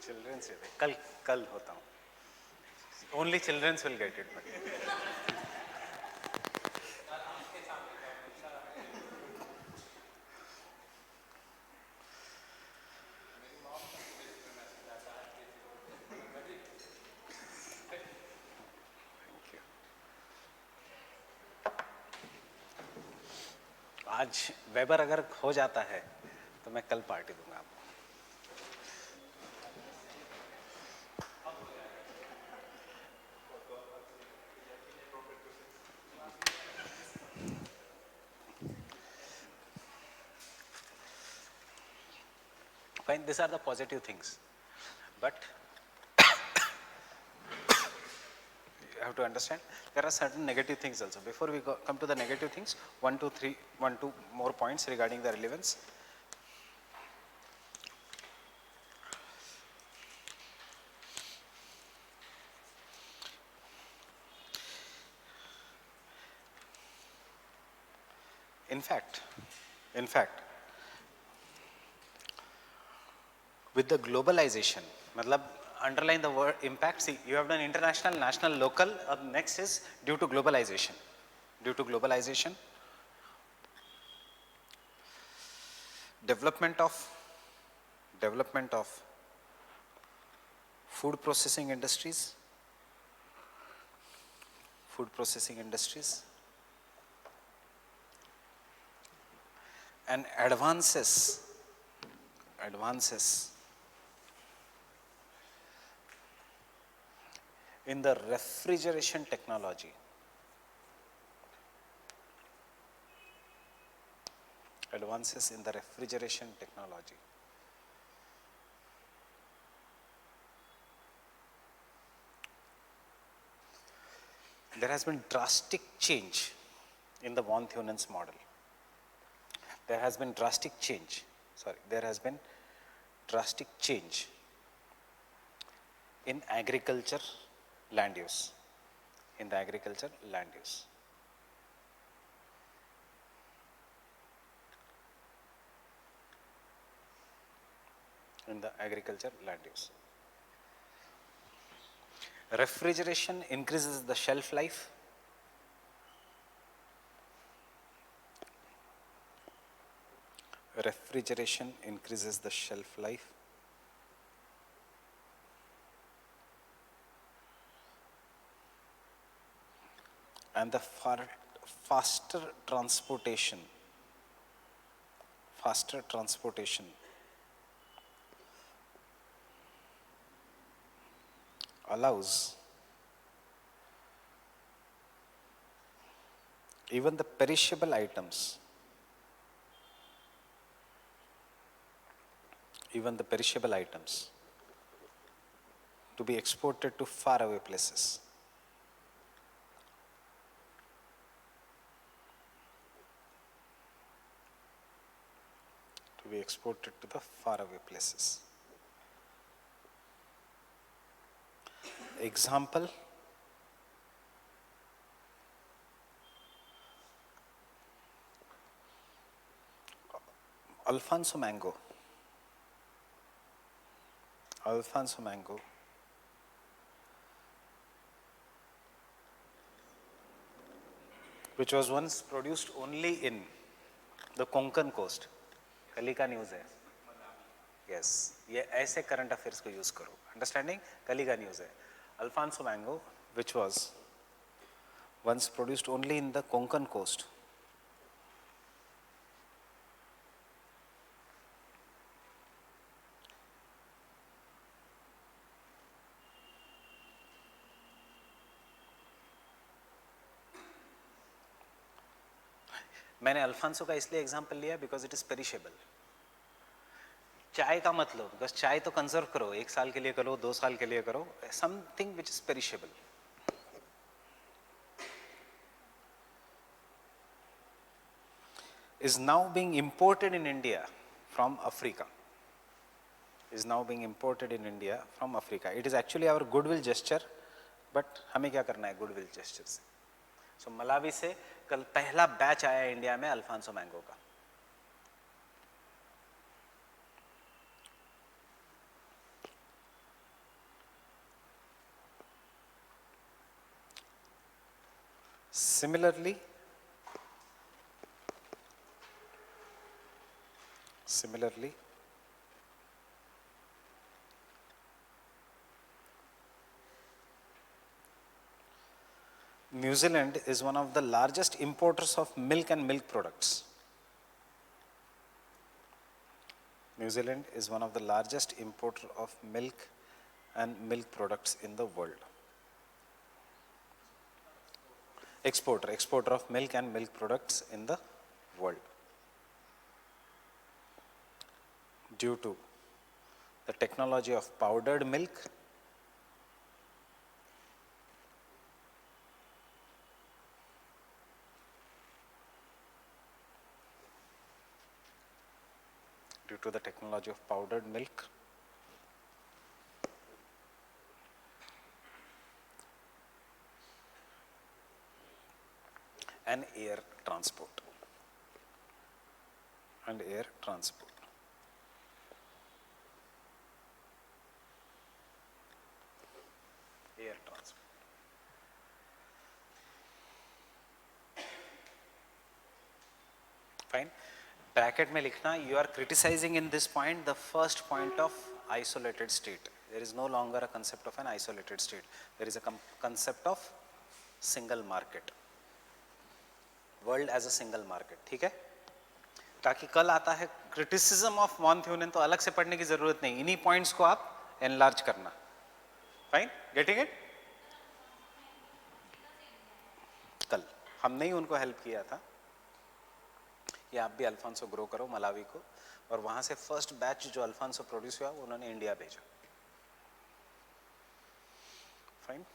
Children's कल कल होता हूँ. Only children will get it. आज वेबर अगर हो जाता है तो मैं कल पार्टी दूंगा आपको. Fine, these are the positive things, but you have to understand there are certain negative things also. Before we come to the negative things, 1, 2, 3, 1, 2 more points regarding the relevance. In fact, with the globalization, matlab underline the word impact. See, you have done international, national, local. Next is due to globalization. Due to globalization, development of food processing industries, and advances in the refrigeration technology. Advances in the refrigeration technology. There has been drastic change in the von Thunen's model. There has been drastic change in agriculture land use. In the agriculture land use. Refrigeration increases the shelf life. And the faster transportation allows even the perishable items to be exported to faraway places. Example, Alfonso mango, which was once produced only in the Konkan coast. कल का news है. Yes, ये ऐसे current affairs को use करो. Understanding, कल का news है. Alfonso mango, which was once produced only in the Konkan coast. मैंने अल्फांसो का इसलिए एग्जांपल लिया बिकॉज इट इज पेरिशेबल. चाय का मत लो, बिकॉज चाय तो कंजर्व करो, 1 साल के लिए करो, 2 साल के लिए करो. Something which is perishable. is now being imported in India from Africa. It is actually our goodwill gesture, but हमें क्या करना है goodwill gesture से. So मलावी से कल पहला बैच आया इंडिया में अल्फांसो मैंगो का. Similarly, New Zealand is one of the largest importers of milk and milk products. New Zealand is one of the largest importer of milk and milk products in the world. Exporter of milk and milk products in the world. Due to the technology of powdered milk, and air transport. Fine. Bracket में लिखना, you are criticizing in this point the first point of isolated state. There is no longer a concept of an isolated state. There is a concept of single market. World as a single market. ठीक है? ताकि कल आता है criticism of von Thunen तो अलग से पढ़ने की जरूरत नहीं. इन्हीं points को आप enlarge करना. Fine? Getting it? कल हमने ही उनको हेल्प किया था. ये आप भी अल्फांसो ग्रो करो मलावी को, और वहां से फर्स्ट बैच जो अल्फांसो प्रोड्यूस हुआ उन्होंने इंडिया भेजा. फाइन.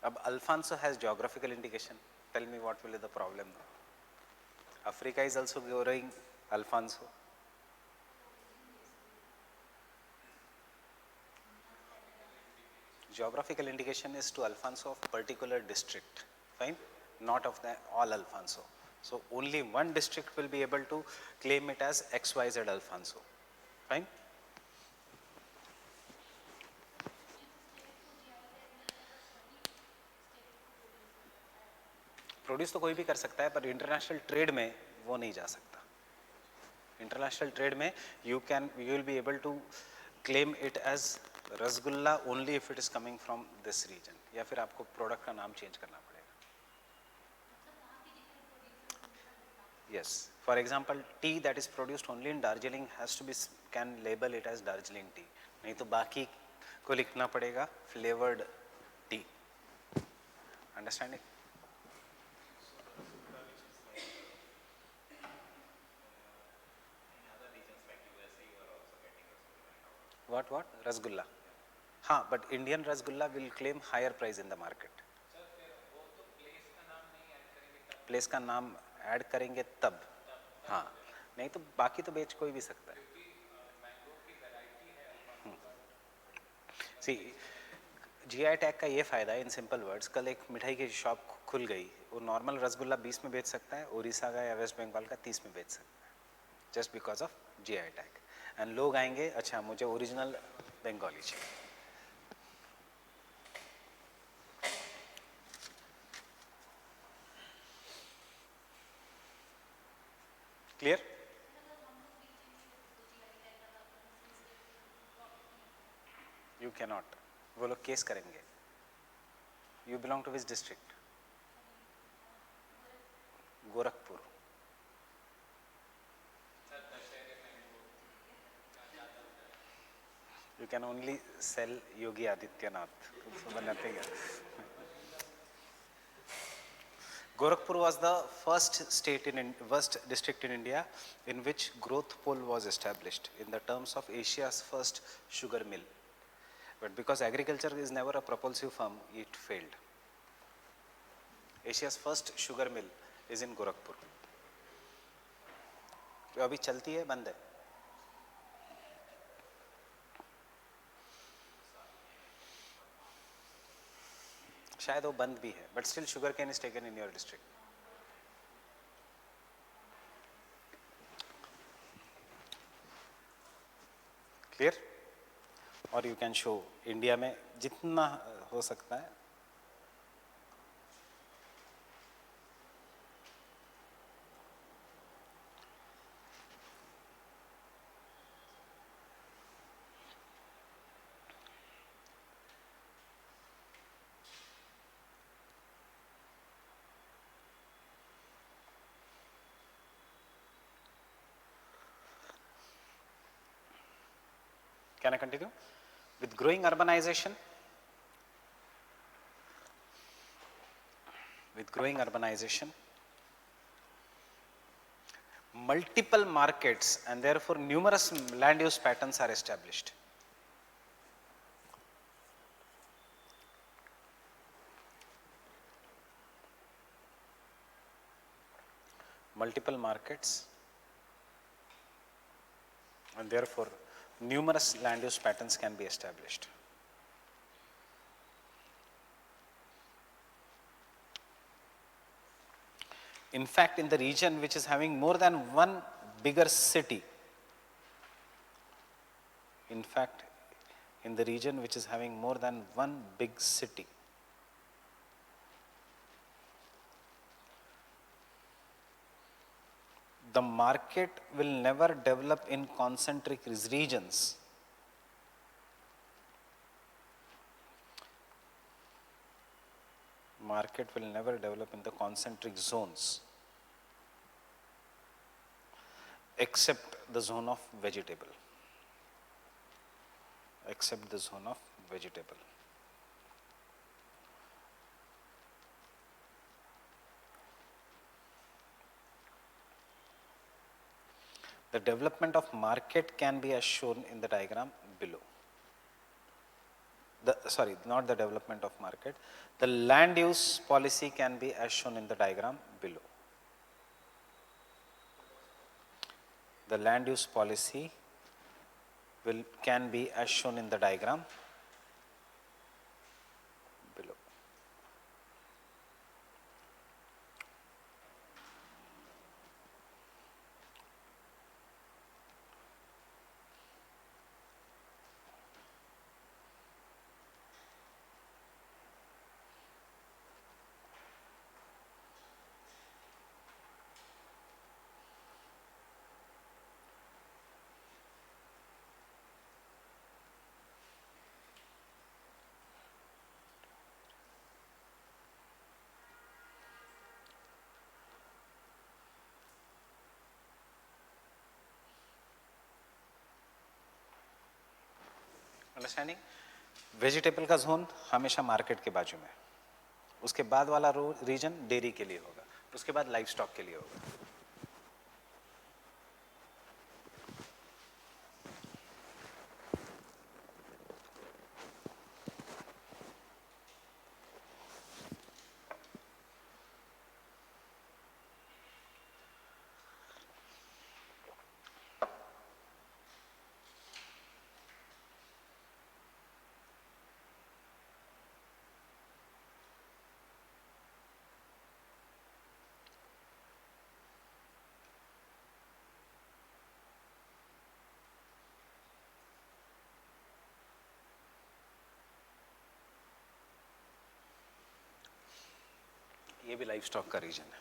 अब Alphonso has geographical indication. Tell me what will be the problem now. Africa is also growing Alphonso. Geographical indication is to Alfonso of particular district, fine, not of the all Alfonso. So only one district will be able to claim it as XYZ Alfonso, fine. Produce तो कोई भी कर सकता है, पर international trade में वो नहीं जा सकता. इंटरनेशनल ट्रेड में you will be able to claim it as rasgulla only if it is coming from this region, या फिर आपको प्रोडक्ट का नाम चेंज करना पड़ेगा. Yes, for example, tea that is produced only in Darjeeling has to be can label it as Darjeeling tea. नहीं तो बाकी को लिखना पड़ेगा flavored tea. Understanding? What? Rasgulla. हाँ, but Indian Rasgulla will claim higher price in the market. Place का नाम add करेंगे तब. हाँ, नहीं तो बाकी तो बेच कोई भी सकता है. सी जीआई टैग का ये फायदा है. इन सिंपल वर्ड्स, कल एक मिठाई की शॉप खुल गई, वो नॉर्मल रसगुल्ला 20 में बेच सकता है, उड़ीसा का या वेस्ट बंगाल का 30 में बेच सकता है, just because of GI tag. And लोग आएंगे, अच्छा मुझे ओरिजिनल बंगाली चाहिए. क्लियर? You can not. वो लोग केस करेंगे. You belong to which district? Gorakhpur. You can only sell Yogi Adityanath. So nothing else. Gorakhpur was the first district in India in which growth pole was established in the terms of Asia's first sugar mill. But because agriculture is never a propulsive firm, it failed. Asia's first sugar mill is in Gorakhpur. जो अभी चलती है बंद है. शायद वो बंद भी है, but still sugar cane is taken in your district. Clear? और यू कैन शो इंडिया में जितना हो सकता है Can I continue? With growing urbanization, multiple markets and therefore numerous land use patterns are established. Multiple markets and therefore numerous land use patterns can be established. In fact, in the region which is having more than one bigger city, in fact, in the region which is having more than one big city, the market will never develop in concentric regions. Market will never develop in the concentric zones except the zone of vegetable. Except the zone of vegetable. The development of market can be as shown in the diagram below. Not the development of market. The land use policy can be as shown in the diagram below. The land use policy can be as shown in the diagram below. Understanding? Vegetable का zone हमेशा market के बाजू में, उसके बाद वाला reason dairy के लिए होगा, उसके बाद लाइफ स्टॉक के लिए होगा. ये भी लाइफ स्टॉक का रीजन है.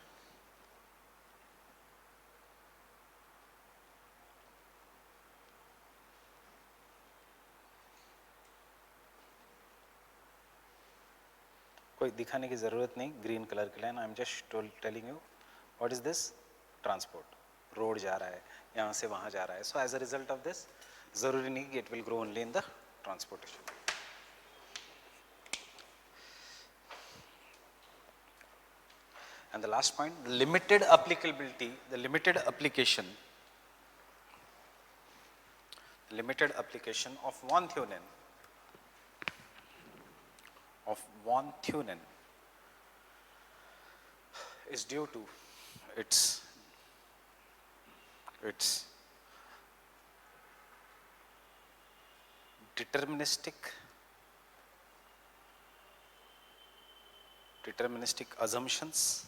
कोई दिखाने की जरूरत नहीं, ग्रीन कलर की line. I am just telling you what is this. Transport, road जा रहा है, यहाँ से वहाँ जा रहा है. So as a result of this, जरूरी नहीं कि it will grow only in the transportation. And the last point, limited applicability, the limited application of von Thunen is due to its deterministic assumptions,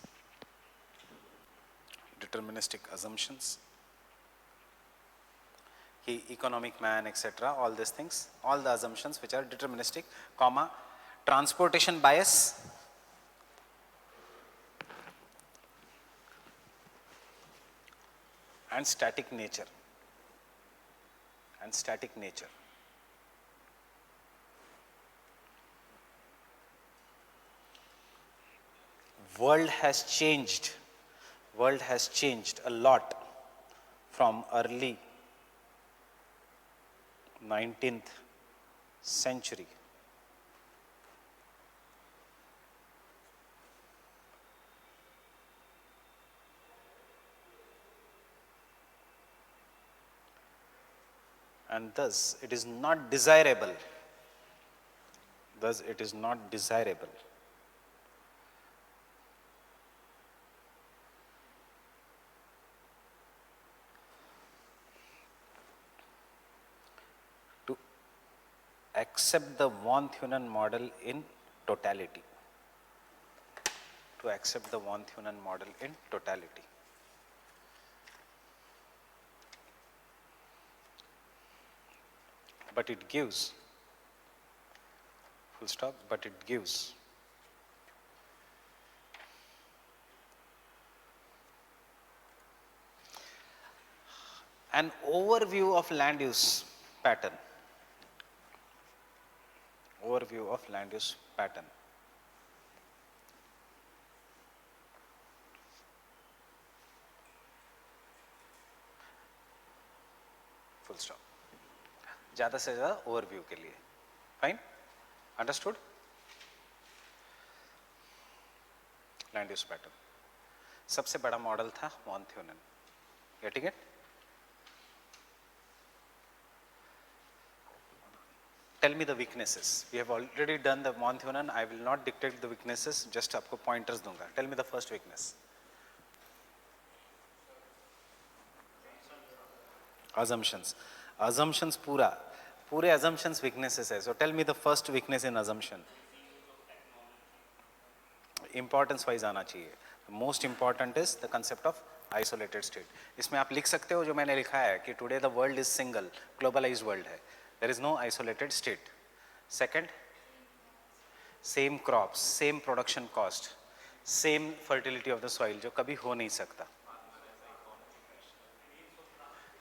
he economic man, etc., all these things, all the assumptions which are deterministic, comma, transportation bias, and static nature. World has changed a lot from early 19th century. And thus it is not desirable. Thus it is not desirable to accept the von Thunen model in totality. To accept the von Thunen model in totality. But it gives, full stop, but it gives an overview of land use pattern. Overview of land use pattern. Full stop. ज़्यादा से ज़्यादा overview के लिए. Fine, understood. Land use pattern सबसे बड़ा model था von Thunen. Getting it? Tell me the weaknesses. We have already done the von Thunen. I will not dictate the weaknesses, just आपको pointers दूंगा. Tell me the first weakness. assumptions. Assumptions पूरे assumptions weaknesses है. So tell me the first weakness in assumption. Importance wise आना चाहिए. The most important is the concept of isolated state. इसमें आप लिख सकते हो जो मैंने लिखा है कि today the world is single, globalized world है. There is no isolated state. Second, same crops, same production cost, same fertility of the soil जो कभी हो नहीं सकता.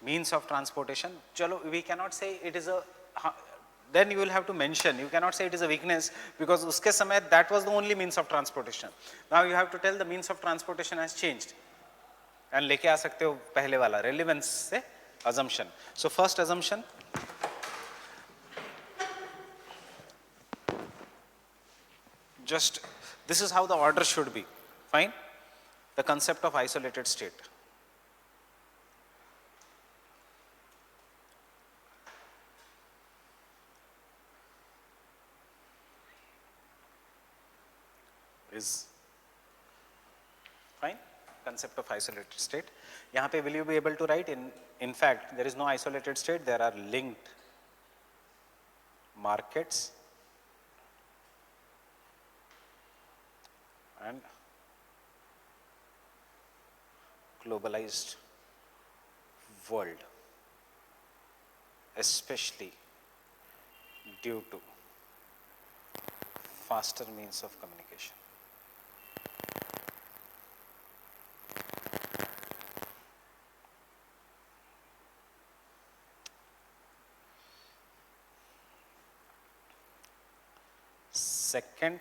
Means of transportation, chalo, we cannot say it is a, then you will have to mention, you cannot say it is a weakness because uske samay that was the only means of transportation. Now you have to tell the means of transportation has changed and leke aa sakte ho pehle wala relevance se assumption. So first assumption, just this is how the order should be. Fine, the concept of isolated state. Is fine, concept of isolated state. यहाँ पे will you be able to write in fact there is no isolated state, there are linked markets and globalized world, especially due to faster means of communication. Second,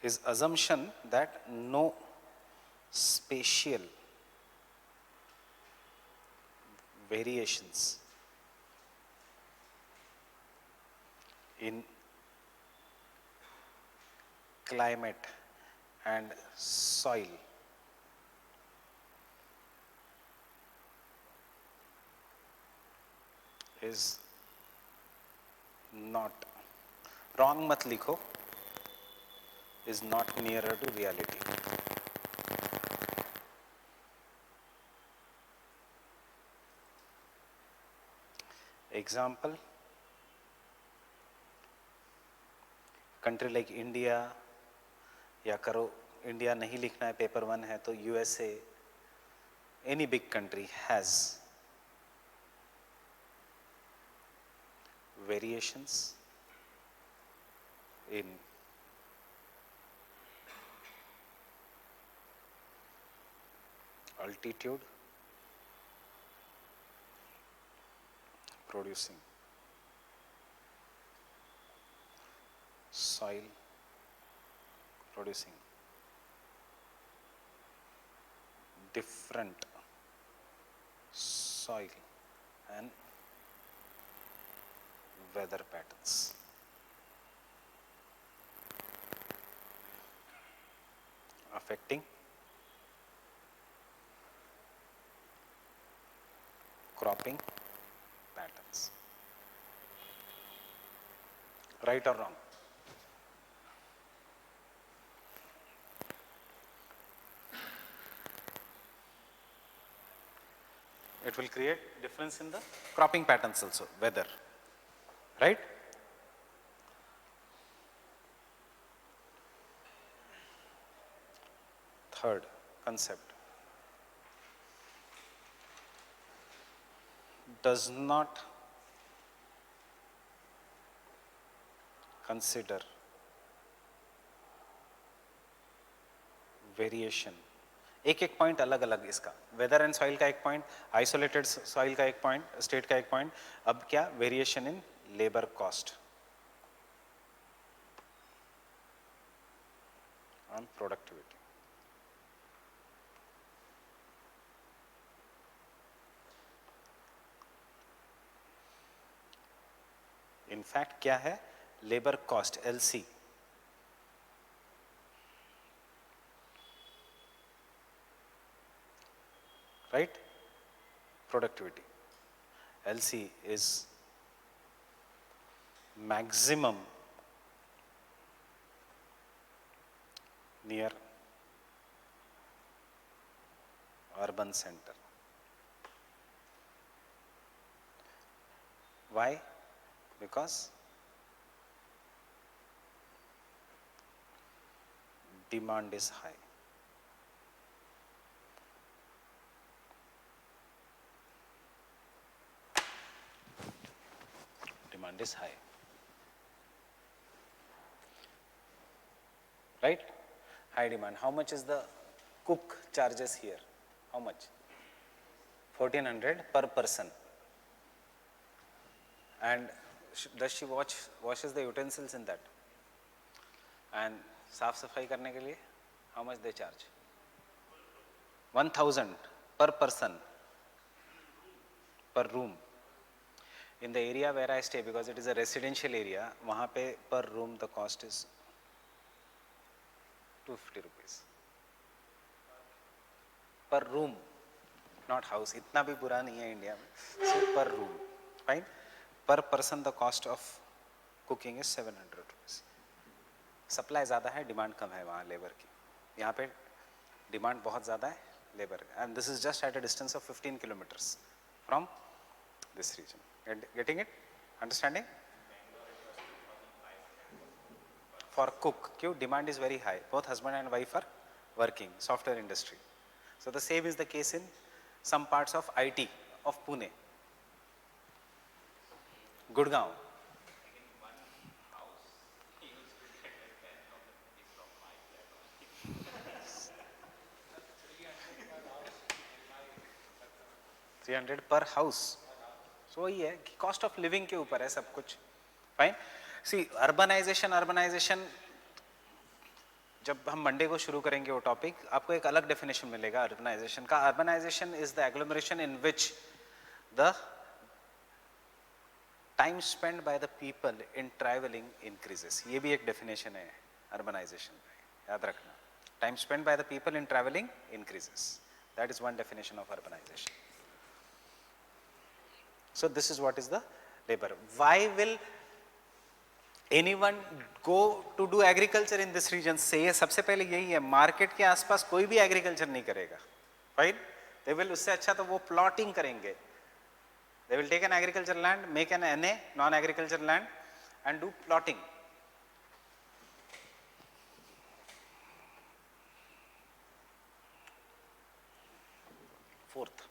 is assumption that no spatial variations in climate and soil is not, wrong mat likho, is not nearer to reality. Example, country like India, या करो India नहीं लिखना है, paper 1 है तो USA, any big country has variations in altitude producing soil producing different soil and weather patterns. Affecting cropping patterns. Right or wrong? It will create difference in the cropping patterns also, weather, right? Third concept, does not consider variation. एक एक point अलग अलग इसका, weather and soil का एक point, isolated soil का एक point, state का एक पॉइंट. अब क्या, variation in labour cost on productivity. In fact क्या है, labour cost LC, right? Productivity. LC is maximum near urban center. Why? Because demand is high. Demand is high. Right? High demand. How much is the cook charges here? How much? 1400 per person. And does she washes the utensils in that? And साफ सफाई करने के लिए how much they charge? 1000 per person per room. In the area where I stay, because it is a residential area, वहाँ पे per room the cost is 250 rupees per room, not house. इतना भी बुरा नहीं है इंडिया में. So per room, fine. Per person the cost of cooking is 700 rupees. Supply ज़्यादा है, डिमांड कम है वहाँ लेबर की. यहाँ पे डिमांड बहुत ज़्यादा है, labour. And this is just at a distance of 15 kilometers from this region. Getting it? Understanding? For cook, क्यों? Demand is very high. Both husband and wife are working, software industry. So the same is the case in some parts of IT of Pune, Gurgaon. $300 per house. So वही है कि cost of living के ऊपर है सब कुछ. Fine. सी urbanisation जब हम मंडे को शुरू करेंगे वो टॉपिक, आपको एक अलग डेफिनेशन मिलेगा अर्बनाइजेशन का. Urbanisation is the agglomeration in which the time spend by the people in travelling increases. ये भी एक डेफिनेशन है अर्बनाइजेशन का, याद रखना. Time spend by the people in travelling increases. That is one definition of urbanisation. So this is what is the labor. Why will anyone go to do agriculture in this region? से सबसे पहले यही है, market के आसपास कोई भी agriculture नहीं करेगा. Right? They will, उससे अच्छा तो वो प्लॉटिंग करेंगे. They will take an agriculture land, make an NA, non-agriculture land, and do plotting. Fourth,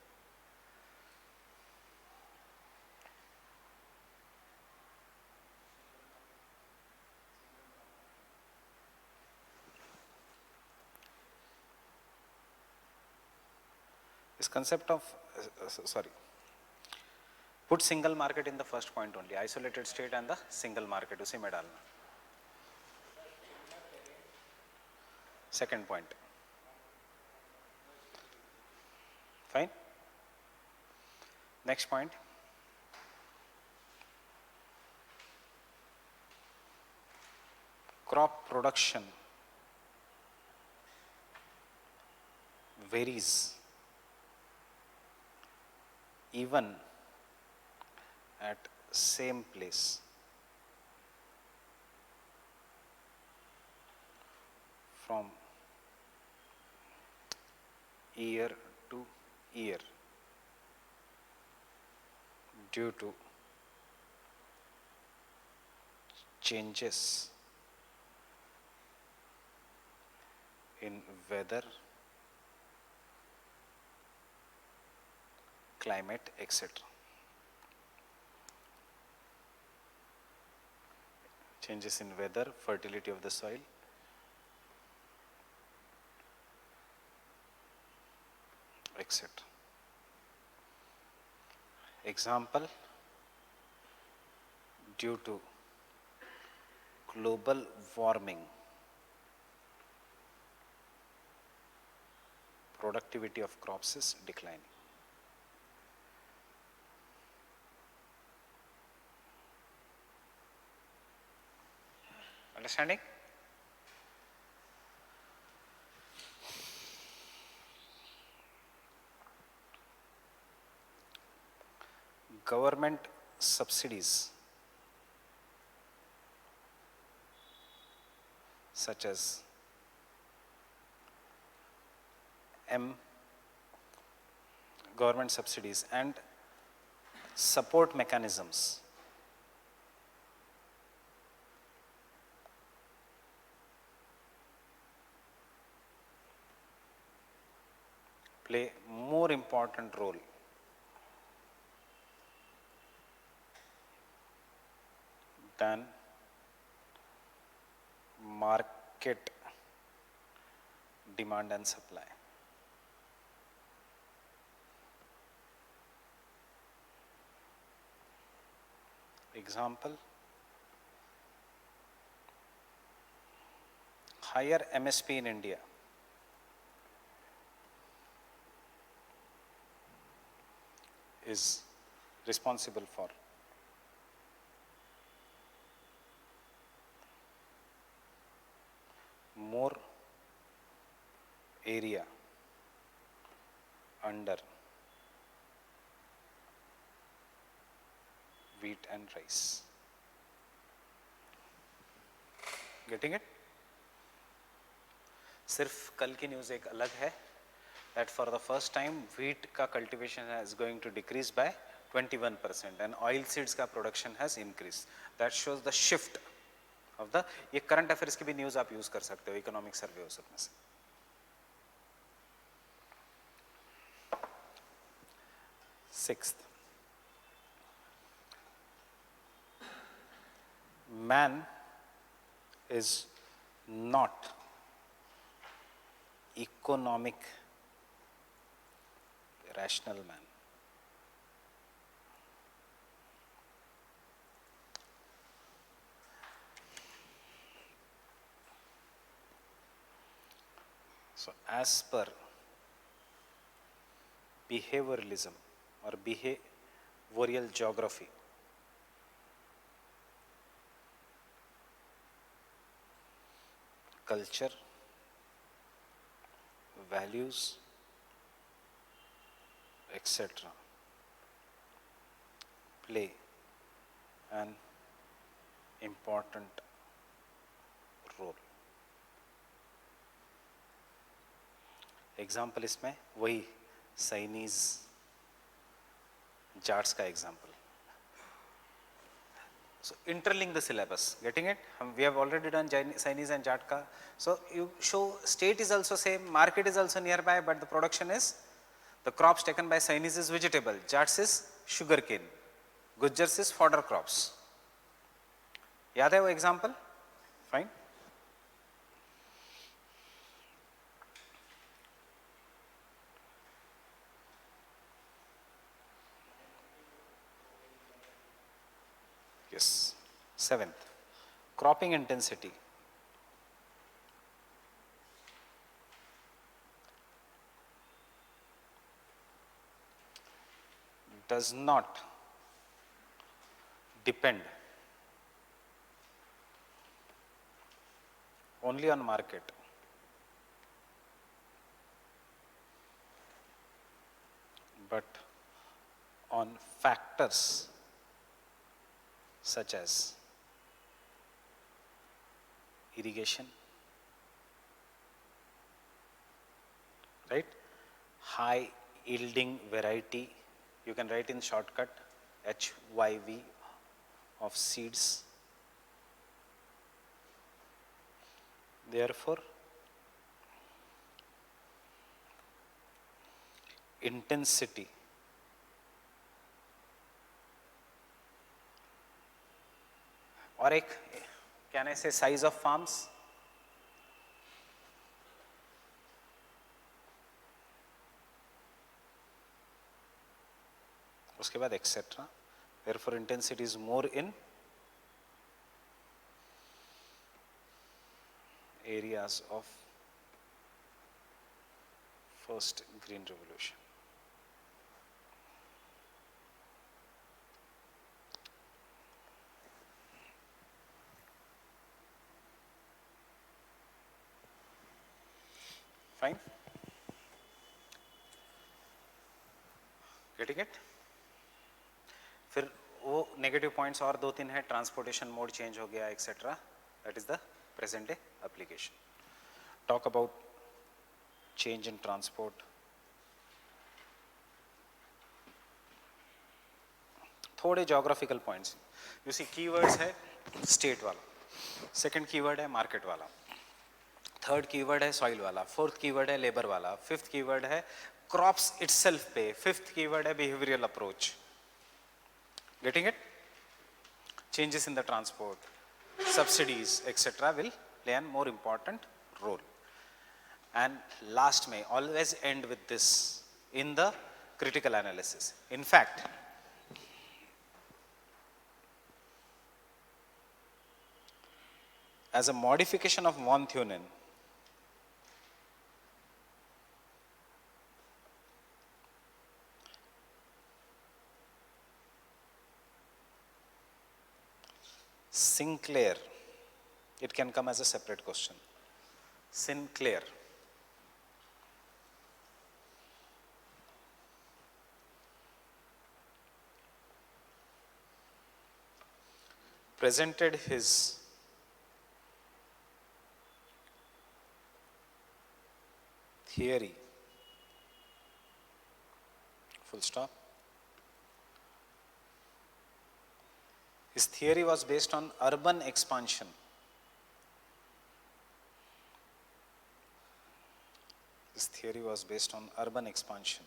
this concept of put single market in the first point only, isolated state and the single market उसी में डालना. Second point. Fine. Next point. Crop production varies even at same place from year to year due to changes in weather, climate, etc. Changes in weather, fertility of the soil, etc. Example, due to global warming, productivity of crops is declining. Understanding? Government subsidies such as government subsidies and support mechanisms play more important role than market demand and supply. Example, higher MSP in India is responsible for more area under wheat and rice. Getting it? सिर्फ कल की news एक अलग है that for the first time wheat का cultivation is going to decrease by 21% and oil seeds का production has increased. That shows the shift of the, ये current affairs की भी न्यूज़ आप यूज़ कर सकते हो इकोनॉमिक सर्वे हो सकने से. Sixth, man is not economic rational man. So as per behavioralism or behavioral geography, culture, values, etc. play an important role. Example इसमें वही चाइनीज जाट्स का example. So interlink the syllabus, getting it? We have already done Chinese and Jat ka. So you show state is also same, market is also nearby, but the production is, the crops taken by Chinese is vegetable, Jats is sugarcane, Gujars is fodder crops. याद है वो example? Fine. Yes. Seventh, cropping intensity does not depend only on market, but on factors such as irrigation, right? High yielding variety, you can write in shortcut HYV of seeds. Therefore, intensity और एक can I say size of farms? उसके बाद etc. Therefore, intensity is more in areas of first green revolution. Fine? Getting it? फिर वो negative points और दो तीन है, ट्रांसपोर्टेशन मोड चेंज हो गया etcetera. That is the present day application. Talk about change in transport. थोड़े geographical points. You see keywords है स्टेट वाला, सेकंड कीवर्ड है मार्केट वाला, थर्ड कीवर्ड है सॉइल वाला, फोर्थ कीवर्ड है लेबर वाला, फिफ्थ कीवर्ड है क्रॉप्स इटसेल्फ पे, फिफ्थ कीवर्ड है behavioural approach. Getting it? Changes in the transport, subsidies, etc. will play a more important role. And last may always end with this in the critical analysis. In fact, as a modification of von Thunen, Sinclair, it can come as a separate question. Sinclair presented his theory, full stop. His theory was based on urban expansion. His theory was based on urban expansion.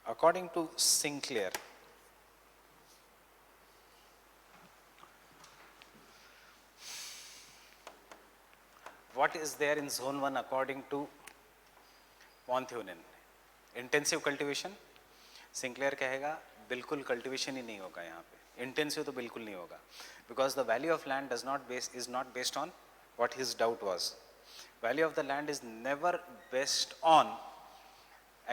According to Sinclair, what is there in zone 1 according to von Thunen? Intensive cultivation. Sinclair कहेगा बिल्कुल cultivation ही नहीं होगा यहाँ पे, intensive तो बिल्कुल नहीं होगा, because the value of land is not based on what his doubt was. Value of the land is never based on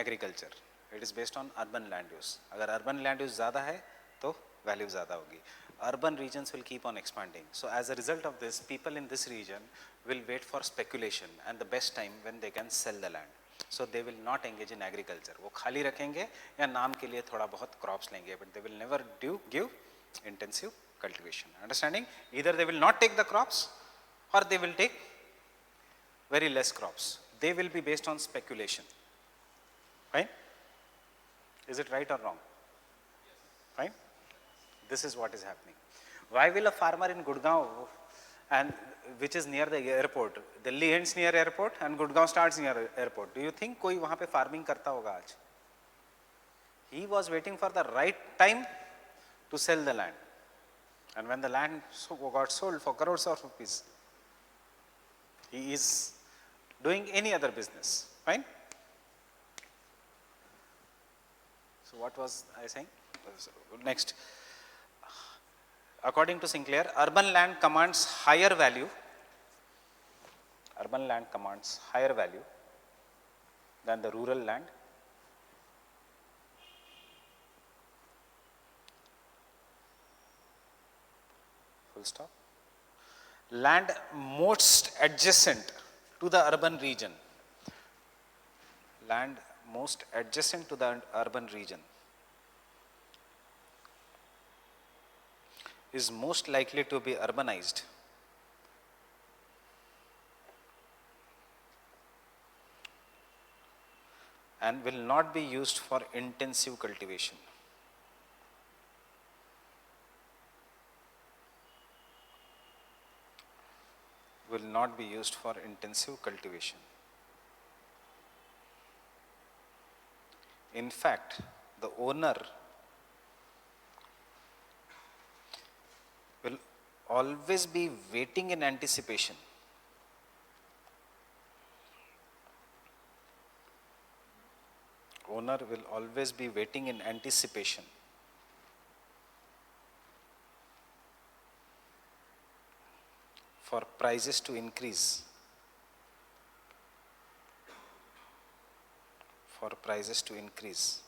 agriculture, it is based on urban land use. अगर urban land use ज़्यादा है तो value ज़्यादा होगी. Urban regions will keep on expanding. So as a result of this, people in this region will wait for speculation and the best time when they can sell the land. So they will not engage in agriculture. वो खाली रखेंगे या नाम के लिए थोड़ा बहुत crops लेंगे, but they will never give intensive cultivation. Understanding? Either they will not take the crops or they will take very less crops. They will be based on speculation. Fine? Is it right or wrong? Fine? This is what is happening. Why will a farmer in Gurgaon, and which is near the airport, Delhi ends near airport and Gurgaon starts near airport, do you think कोई वहाँ पे farming करता होगा आज? He was waiting for the right time to sell the land, and when the land got sold for crores of rupees, he is doing any other business. Fine? So what was I saying? Next. according to Sinclair, urban land commands higher value. Urban land commands higher value than the rural land. Full stop. Land most adjacent to the urban region. Land most adjacent to the urban region is most likely to be urbanized and will not be used for intensive cultivation. Will not be used for intensive cultivation. In fact, the owner will always be waiting in anticipation. Owner will always be waiting in anticipation for prices to increase. For prices to increase.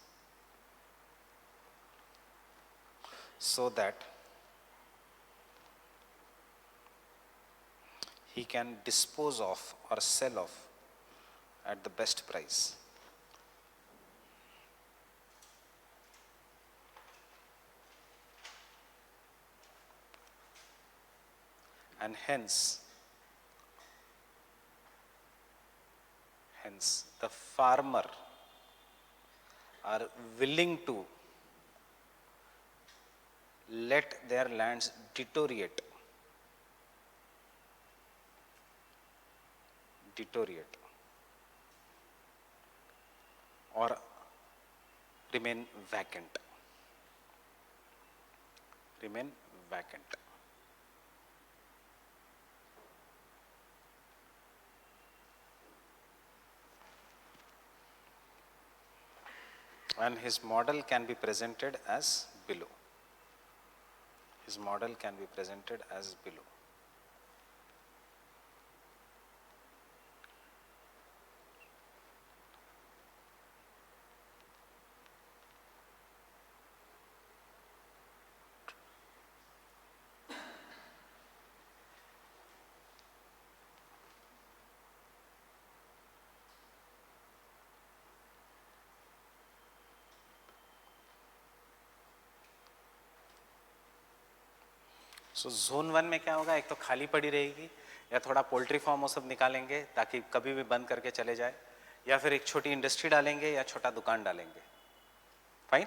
So that he can dispose of or sell off at the best price. And hence the farmer are willing to let their lands deteriorate or remain vacant. And his model can be presented as below. His model can be presented as below. So zone 1 में क्या होगा, एक तो खाली पड़ी रहेगी या थोड़ा पोल्ट्री फार्म वो सब निकालेंगे ताकि कभी भी बंद करके चले जाए, या फिर एक छोटी इंडस्ट्री डालेंगे या छोटा दुकान डालेंगे. फाइन.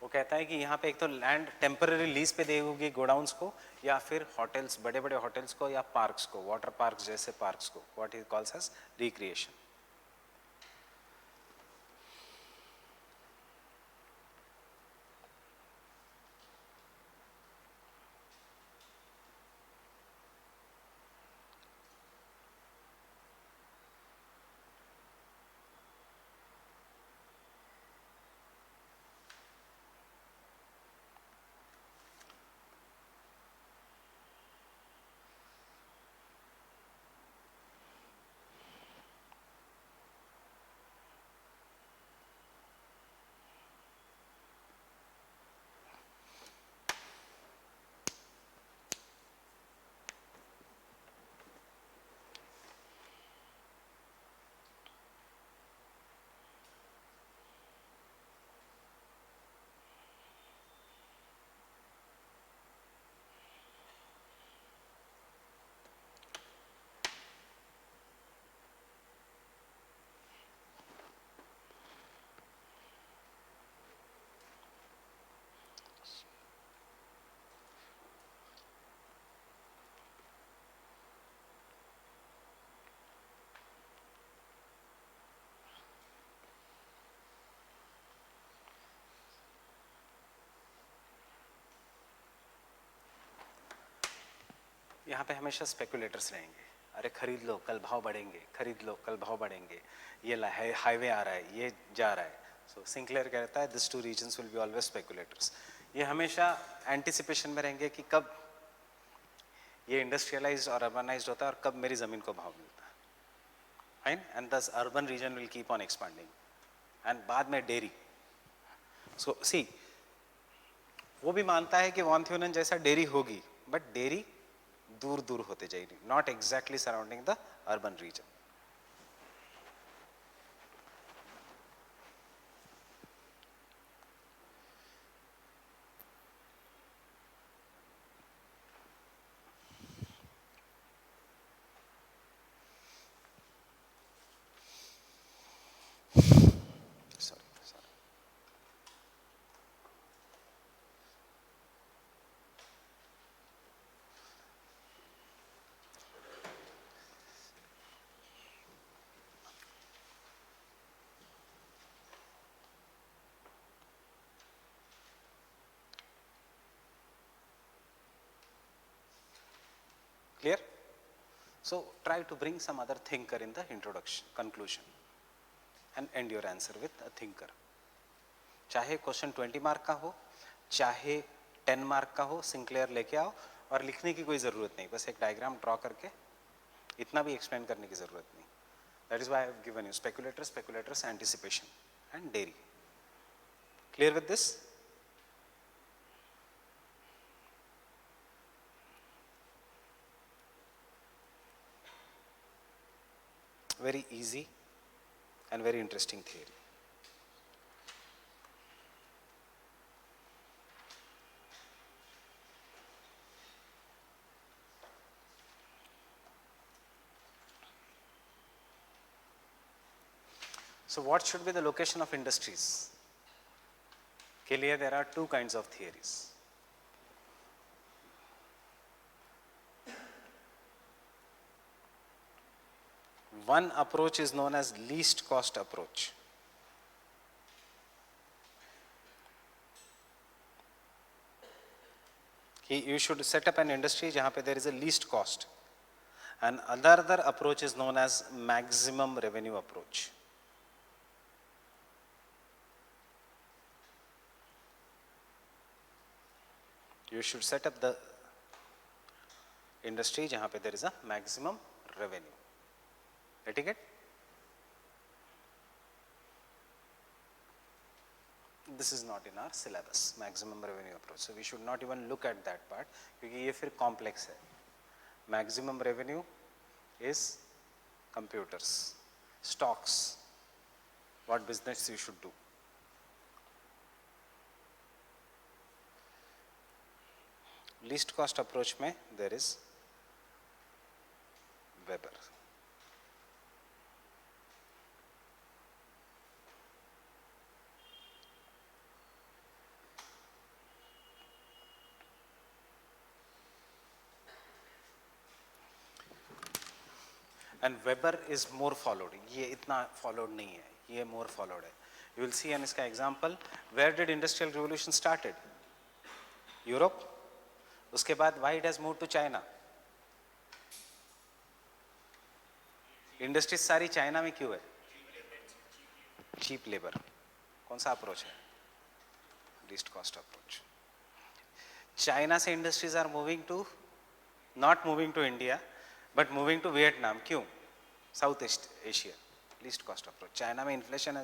वो कहता है कि यहाँ पे एक तो लैंड टेम्पररी लीज पे देगी गोडाउन्स को, या फिर होटल्स, बड़े बड़े होटल्स को, या पार्क्स को, वाटर पार्क्स जैसे पार्क्स को, what he calls as recreation. यहाँ पे हमेशा स्पेकुलेटर्स रहेंगे, अरे खरीद लो कल भाव बढ़ेंगे, खरीद लो कल भाव बढ़ेंगे, ये हाईवे आ रहा है, ये जा रहा है. सो सिंक्लेयर कहता है this two reasons will be always speculators. ये हमेशा एंटिसिपेशन में रहेंगे कि कब ये इंडस्ट्रियलाइज्ड और अर्बनाइज्ड होता है और कब मेरी ज़मीन को भाव मिलता है. Fine. And this urban region will keep on expanding. And बाद में डेयरी. सो सी, वो भी मानता है कि वॉन थ्योनन जैसा डेयरी होगी, बट डेयरी दूर दूर होते जाएगी, not exactly surrounding the urban region. Clear? So try to bring some other thinker in the introduction, conclusion, and end your answer with a thinker. चाहे क्वेश्चन 20 मार्क का हो, चाहे 10 मार्क का हो, सिंक्लेयर लेके आओ और लिखने की कोई ज़रूरत नहीं, बस एक डायग्राम ड्रॉ करके इतना भी एक्सप्लेन करने की ज़रूरत नहीं. That is why I have given you speculators, anticipation and dairy. Clear with this? Very easy and very interesting theory. So what should be the location of industries? के लिए there are two kinds of theories. One approach is known as least cost approach. You should set up an industry जहाँ पे there is a least cost. And another approach is known as maximum revenue approach. You should set up the industry जहाँ पे there is a maximum revenue. Getting it? This is not in our syllabus, maximum revenue approach. So we should not even look at that part क्योंकि ये फिर complex है. Maximum revenue is computers, stocks, what business you should do. Least cost approach में there is Weber. And Weber is more followed. ये इतना followed नहीं है, ये more followed है. You will see an इसका example. Where did industrial revolution started? Europe. उसके बाद why it has moved to China? Industries सारी चाइना में क्यों है? Cheap labour. कौन सा अप्रोच है? Least cost approach. चाइना से industries are moving to, not moving to India but moving to Vietnam. क्यों? South east Asia. Least cost approach. China में inflation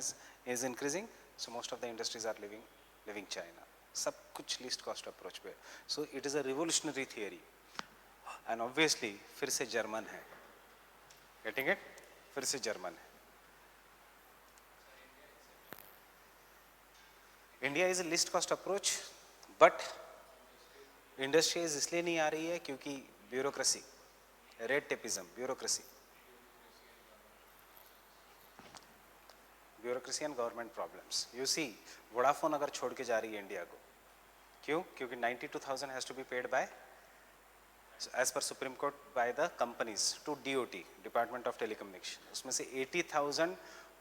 is increasing, so most of the industries are living China. सब कुछ least cost approach पे. So it is a revolutionary theory and obviously फिर से German है. Getting it? फिर से German है. India is a least cost approach but industries इसलिए नहीं आ रही है क्योंकि bureaucracy, red tapism, bureaucracy and government problems. You see Vodafone अगर छोड़ के जा रही है इंडिया को, क्यों? क्योंकि 92,000 has to be paid by as per Supreme Court by the companies to DOT, Department of Telecommunication. उसमें से 80,000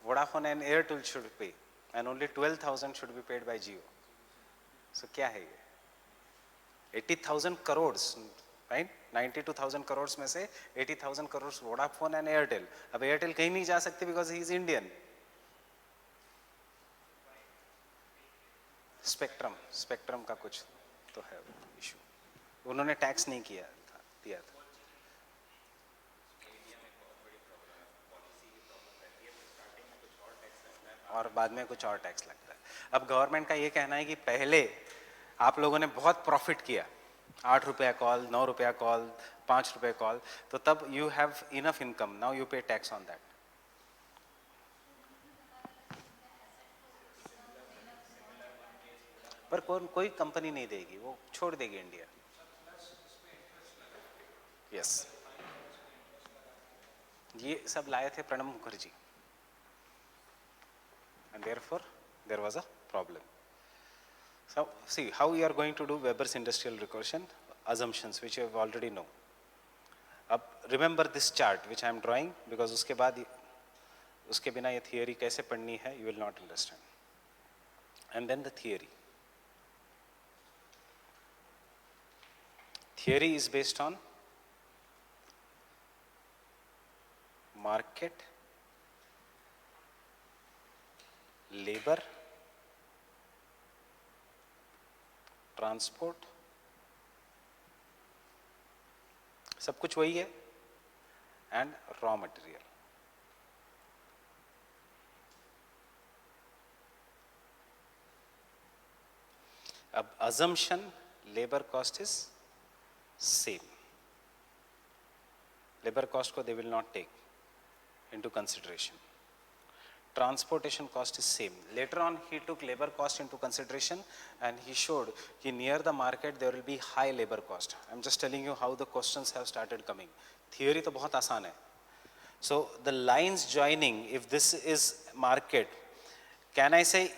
Vodafone and Airtel should pay and only 12,000 should be paid by Jio. So क्या है ये? 80,000 crores. Right. 92,000 crore में से 80,000 crore Vodafone and Airtel. अब Airtel कहीं नहीं जा सकती because he is Indian. Spectrum का कुछ तो है इशू. उन्होंने टैक्स नहीं दिया था. और बाद में कुछ और टैक्स लगता है. अब गवर्नमेंट का ये कहना है कि पहले आप लोगों ने बहुत प्रॉफिट किया, 8 रुपया कॉल, 9 रुपया कॉल, 5 रुपये कॉल, तो तब you have enough income, now you पे टैक्स ऑन दैट. पर कोई कंपनी नहीं देगी, वो छोड़ देगी इंडिया. यस, ये सब लाए थे Pranab Mukherjee. And therefore there was a problem. So see how we are going to do Weber's industrial recursion assumptions, which you have already know. अब remember this chart which I am drawing, because उसके बाद उसके बिना ये theory कैसे पढ़नी है you will not understand. And then the theory is based on market, labour, transport, सब कुछ वही है, एंड रॉ मटेरियल. अब assumption labour cost is same. Labour cost को they will not take into consideration. Transportation cost is same. Later on he took labor cost into consideration and he showed कि near the market there will be high labor cost. I'm just telling you how the questions have started coming. Theory तो बहुत आसान है. So the lines joining, if this is market, can I say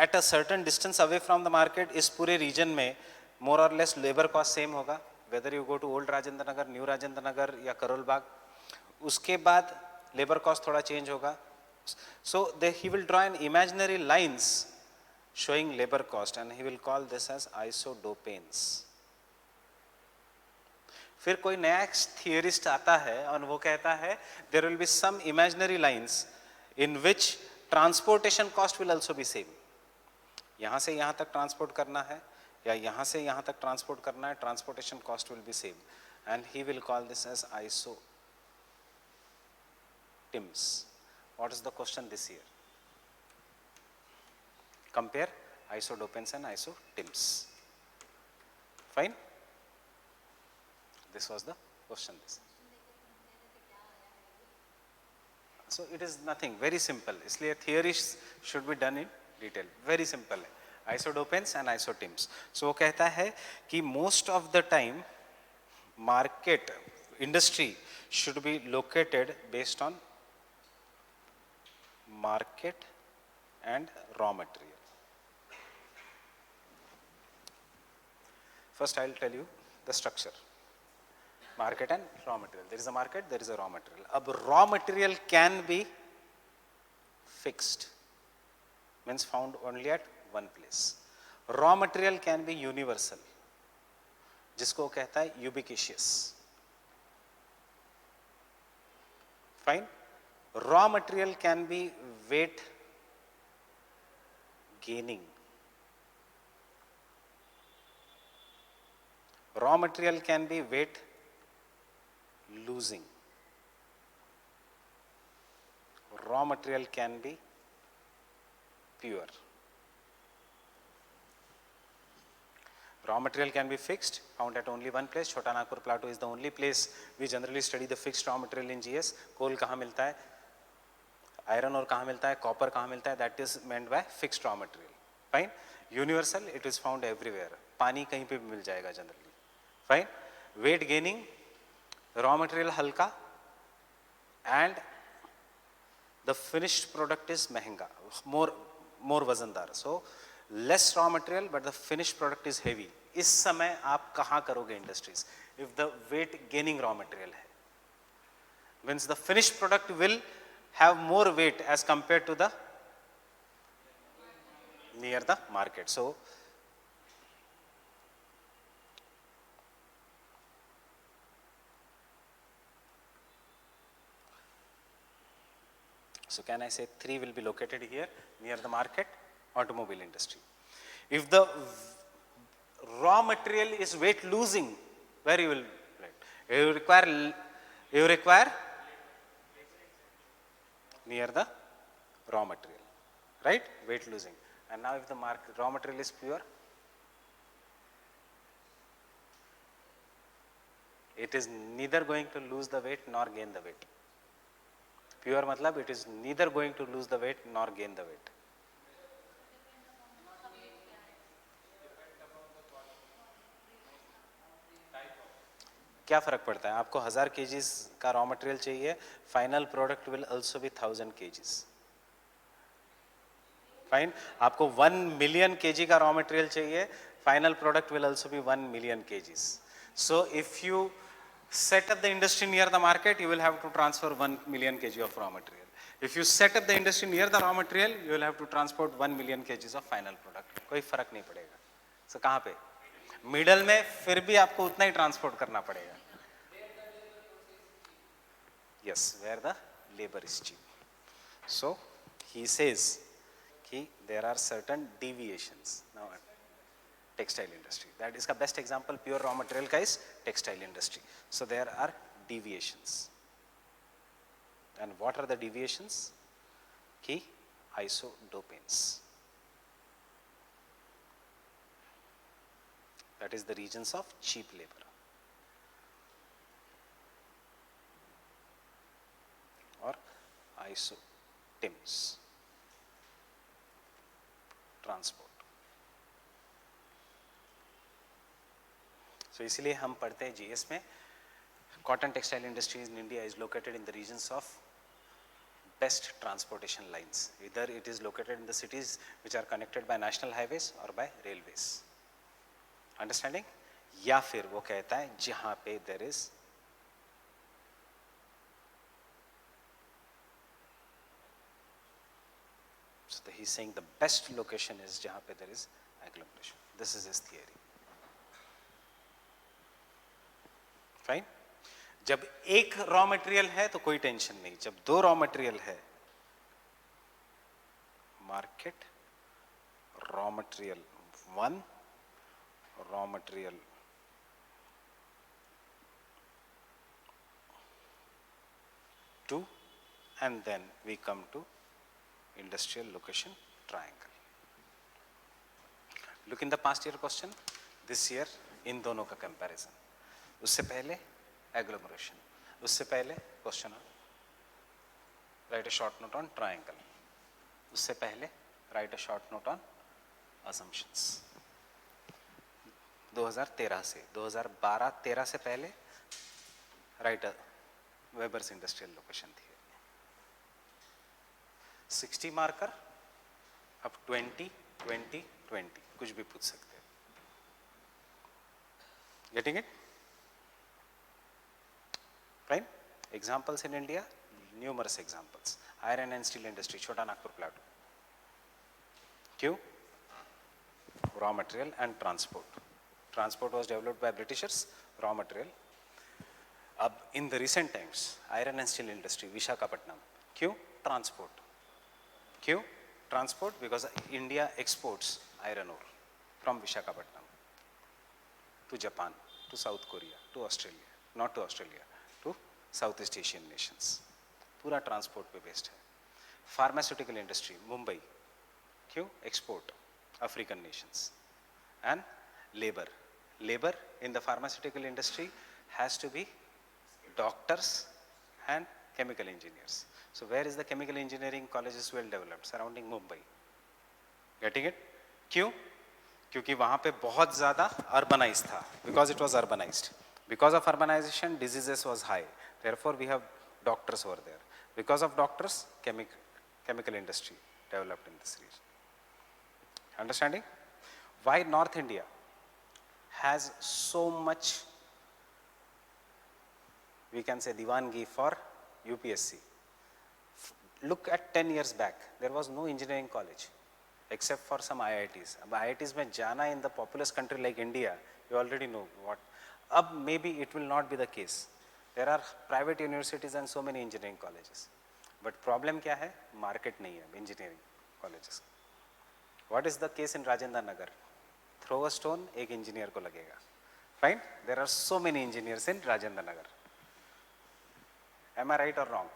at a certain distance away from the market इस पूरे region में more or less labor cost same होगा, whether you go to old Rajendra Nagar, new Rajendra Nagar या करोल बाग. उसके बाद labor cost थोड़ा change होगा. So he will draw an imaginary lines showing labor cost and he will call this as isodopanes. फिर कोई नया theorist आता है और वो कहता है there will be some imaginary lines in which transportation cost will also be same. यहाँ से यहाँ तक transport करना है या यहाँ से यहाँ तक transport करना है, transportation cost will be same, and he will call this as isotims. What is the question this year? Compare isodopanes and isotims. Fine? This was the question. So it is nothing, very simple. इसलिए theory should be done in detail. Very simple है. Isodopanes and isotims. So वो कहता है कि most of the time market industry should be located based on market and raw material. First I will tell you the structure. Market and raw material. There is a market, there is a raw material. Ab raw material can be fixed, means found only at one place. Raw material can be universal, जिसको कहता है ubiquitous. Fine? Raw material can be weight gaining. Raw material can be weight losing. Raw material can be pure. Raw material can be fixed, found at only one place. Chota Nagpur Plateau is the only place we generally study the fixed raw material in GS. Coal कहाँ मिलता है, iron ore कहाँ मिलता है, copper कहाँ मिलता है, that is meant by fixed raw material. Fine. Universal, it is found everywhere. पानी कहीं पे भी मिल जाएगा generally. Fine. Weight gaining, raw material हल्का, and the finished product is महंगा, more वजनदार. So less raw material but the finished product is heavy. इस समय आप कहाँ करोगे industries? If the weight gaining raw material है, means the finished product will have more weight as compared to the near the market. So So can I say 3 will be located here near the market, automobile industry. If the raw material is weight losing, where you will plant? You require near the raw material, right? Weight losing. And now if the raw material is pure, it is neither going to lose the weight nor gain the weight. Pure matlab it is neither going to lose the weight nor gain the weight. क्या फर्क पड़ता है? आपको 1000 kgs का raw material चाहिए, final product will also be 1000 kgs. Fine. आपको 1 million kg का raw material चाहिए, final product will also be 1 million kgs. So if you set up the industry near the market, you will have to transfer 1 million kg of raw material. If you set up the industry near the raw material, you will have to transport 1 million kgs of final product. कोई फर्क नहीं पड़ेगा. So कहाँ पे? Middle में फिर भी आपको उतना ही ट्रांसपोर्ट करना पड़ेगा. Yes, where the labor is cheap. So he says कि there are certain deviations. Now textile industry, that is the best example. Pure raw material का is textile industry. So there are deviations. And what are the deviations? कि isodopanes. That is the regions of cheap labor. Or isotims. Transport. So इसीलिए हम पढ़ते हैं GS में, cotton textile industry in India is located in the regions of best transportation lines. Either it is located in the cities which are connected by national highways or by railways. Understanding? या फिर वो कहता है जहां पे there is so he's saying the best location is जहां पे there is agglomeration. This is his theory. Fine? जब एक रॉ मटेरियल है तो कोई टेंशन नहीं. जब दो रॉ मटेरियल है, market, raw material 1, raw material 2, and then we come to industrial location triangle. Look in the past year question, this year इन दोनों का comparison. उससे पहले agglomeration, उससे पहले question, write a short note on triangle, उससे पहले write a short note on assumptions. 2013 से 2012-13 से पहले राइट वेबर्स इंडस्ट्रियल लोकेशन थी. 60 मार्कर, अब 20-20-20 कुछ भी पूछ सकते हैं. Getting it? Fine. Examples in India, numerous examples. Iron and steel industry, छोटा नागपुर प्लाटू. क्यों? Raw material and transport. Transport was developed by Britishers, raw material. अब in the recent times, iron and steel industry, Visakhapatnam. क्यों? Transport. क्यों? Transport because India exports iron ore from Visakhapatnam to Japan, to South Korea, to Australia, not to Australia, to Southeast Asian nations. पूरा transport पे based है. Pharmaceutical industry, Mumbai. क्यों? Export, African nations. And labor in the pharmaceutical industry has to be doctors and chemical engineers. So where is the chemical engineering colleges well developed? Surrounding Mumbai. Getting it? क्यों? क्योंकि वहाँ पे बहुत ज़्यादा urbanized था. Because it was urbanized. Because of urbanization, diseases was high. Therefore, we have doctors over there. Because of doctors, chemical industry developed in this region. Understanding? Why North India has so much, we can say, divangi for UPSC. Look at 10 years back, there was no engineering college except for some IITs. अब IITs में जाना in the populous country like India, you already know what. अब maybe it will not be the case. There are private universities and so many engineering colleges. But problem क्या है, market नहीं है engineering colleges. What is the case in Rajendra Nagar? Throw a stone, एक engineer को लगेगा। Fine, there are so many engineers in Rajendra Nagar. Am I right और wrong?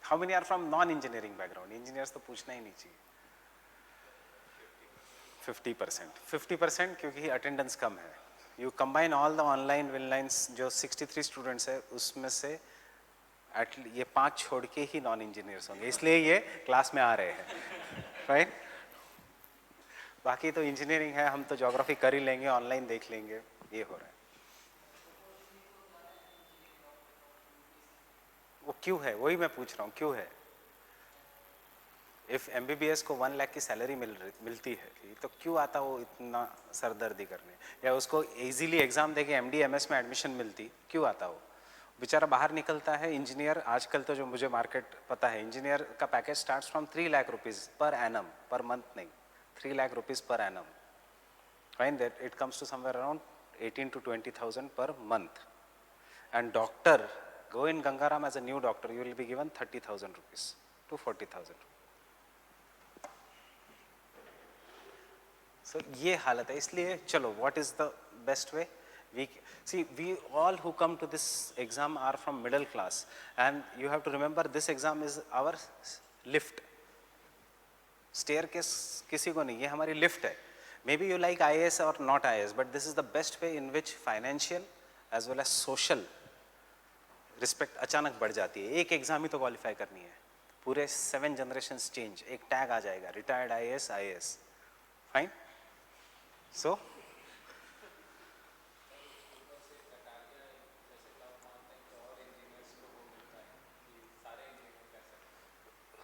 How many are from non engineering background? Engineers तो पूछना ही नहीं चाहिए। 50%, 50% क्योंकि अटेंडेंस कम है। You combine all the online विनलाइंस जो 63 स्टूडेंट्स है, उसमें से ये 5 छोड़ के ही नॉन इंजीनियर्स होंगे, इसलिए ये क्लास में आ रहे हैं। राइट, बाकी तो इंजीनियरिंग है, हम तो ज्योग्राफी कर ही लेंगे, ऑनलाइन देख लेंगे, ये हो रहा है। वो क्यों है, वही मैं पूछ रहा हूँ, क्यों है? इफ एमबीबीएस को 1 लाख की सैलरी मिलती है तो क्यों आता वो इतना सरदर्दी करने? या उसको इजीली एग्जाम देके एमडी एमएस में एडमिशन मिलती, क्यों आता वो? बेचारा बाहर निकलता है इंजीनियर। आजकल तो जो मुझे मार्केट पता है, इंजीनियर का package starts from 3 lakh rupees per annum, per month नहीं, 3 lakh rupees per annum. Fine that it comes to somewhere around 18 to 20,000 per month. And doctor, go in Gangaram as a new doctor, you will be given 30,000 rupees to 40,000. So ये हालत है। इसलिए चलो, what is the best way? We all who come to this exam are from middle class, and you have to remember this exam is our lift. Staircase किसी को नहीं, ये हमारी lift है। Maybe you like IAS or not IAS, but this is the best way in which financial as well as social respect अचानक बढ़ जाती है। एक एग्जाम ही तो क्वालिफाई करनी है, पूरे 7 generations change, एक टैग आ जाएगा, retired IAS IAS। Fine, so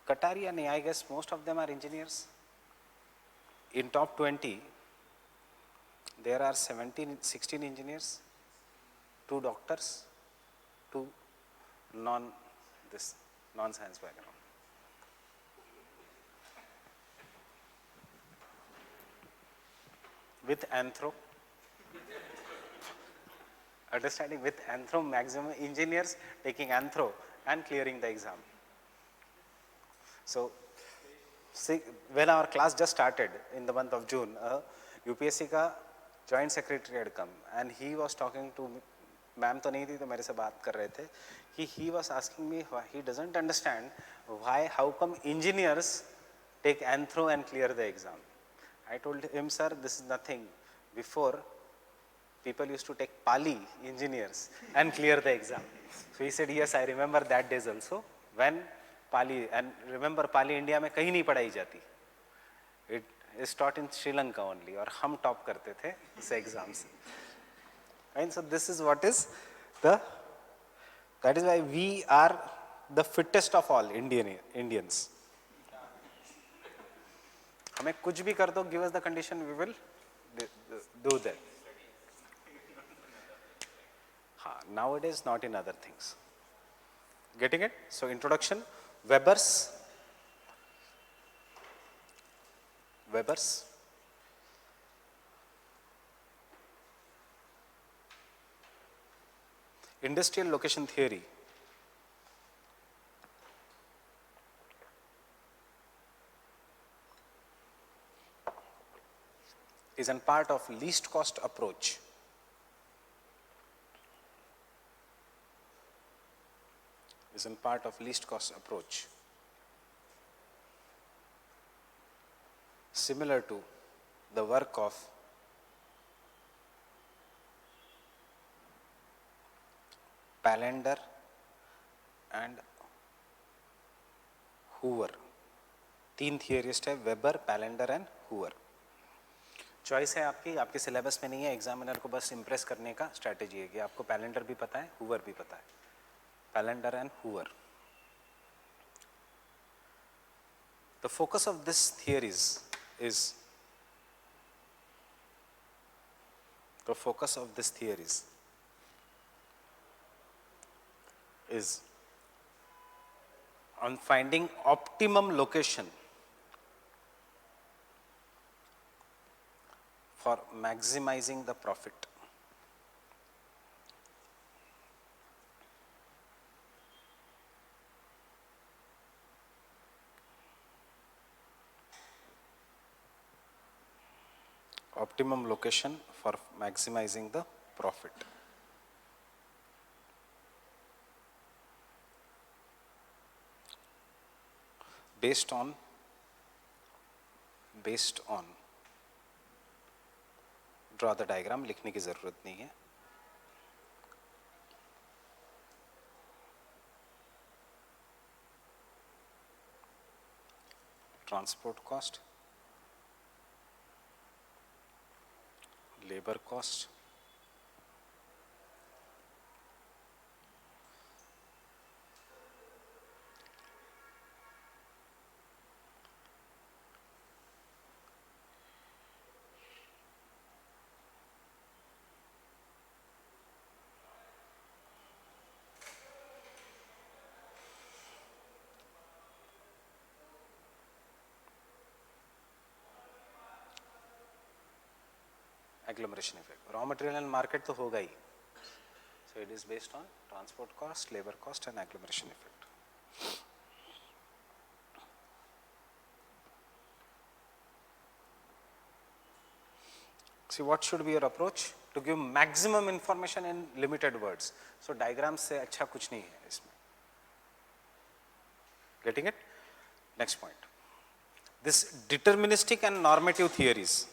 Kataria nahi, I guess most of them are engineers. In top 20, there are 16 engineers, 2 doctors, 2 non-science background. With anthro, understanding with anthro, maximum engineers taking anthro and clearing the exam. So, see, when our class just started in the month of June, UPSC का joint secretary had come and he was talking to me. Ma'am तो नहीं थी, तो मेरे से बात कर रहे थे कि he was asking me why he doesn't understand why, how come engineers take anthro and clear the exam. I told him, sir, this is nothing. Before, people used to take Pali, engineers, and clear the exam. So he said, yes, I remember that days also when Pali, and remember Pali India में कहीं नहीं पढ़ाई जाती, it is taught in Sri Lanka only, और हम top करते थे इस exams. And so this is what is that is why we are the fittest of all Indians. हमें कुछ भी कर दो, give us the condition, we will do that. Nowadays, not in other things. Getting it? So introduction, Weber's, industrial location theory is a part of least cost approach. Similar to the work of Palander and Hoover. 3 theorist है, weber, पैलेंडर and Hoover. Choice है आपकी, आपके syllabus में नहीं है, examiner को बस Impress करने का स्ट्रैटेजी है कि आपको पैलेंडर भी पता है, हूवर भी पता है। Palander and Hoover. The focus of this theories is on finding optimum location for maximizing the profit. Optimum location for maximizing the profit. Based on draw the diagram, लिखने की ज़रूरत नहीं है. Transport cost, labor cost, agglomeration effect. Raw material and market तो होगा ही. So it is based on transport cost, labor cost and agglomeration effect. See, what should be your approach? To give maximum information in limited words. So diagrams से अच्छा कुछ नहीं है इसमें. Getting it? Next point. This deterministic and normative theories.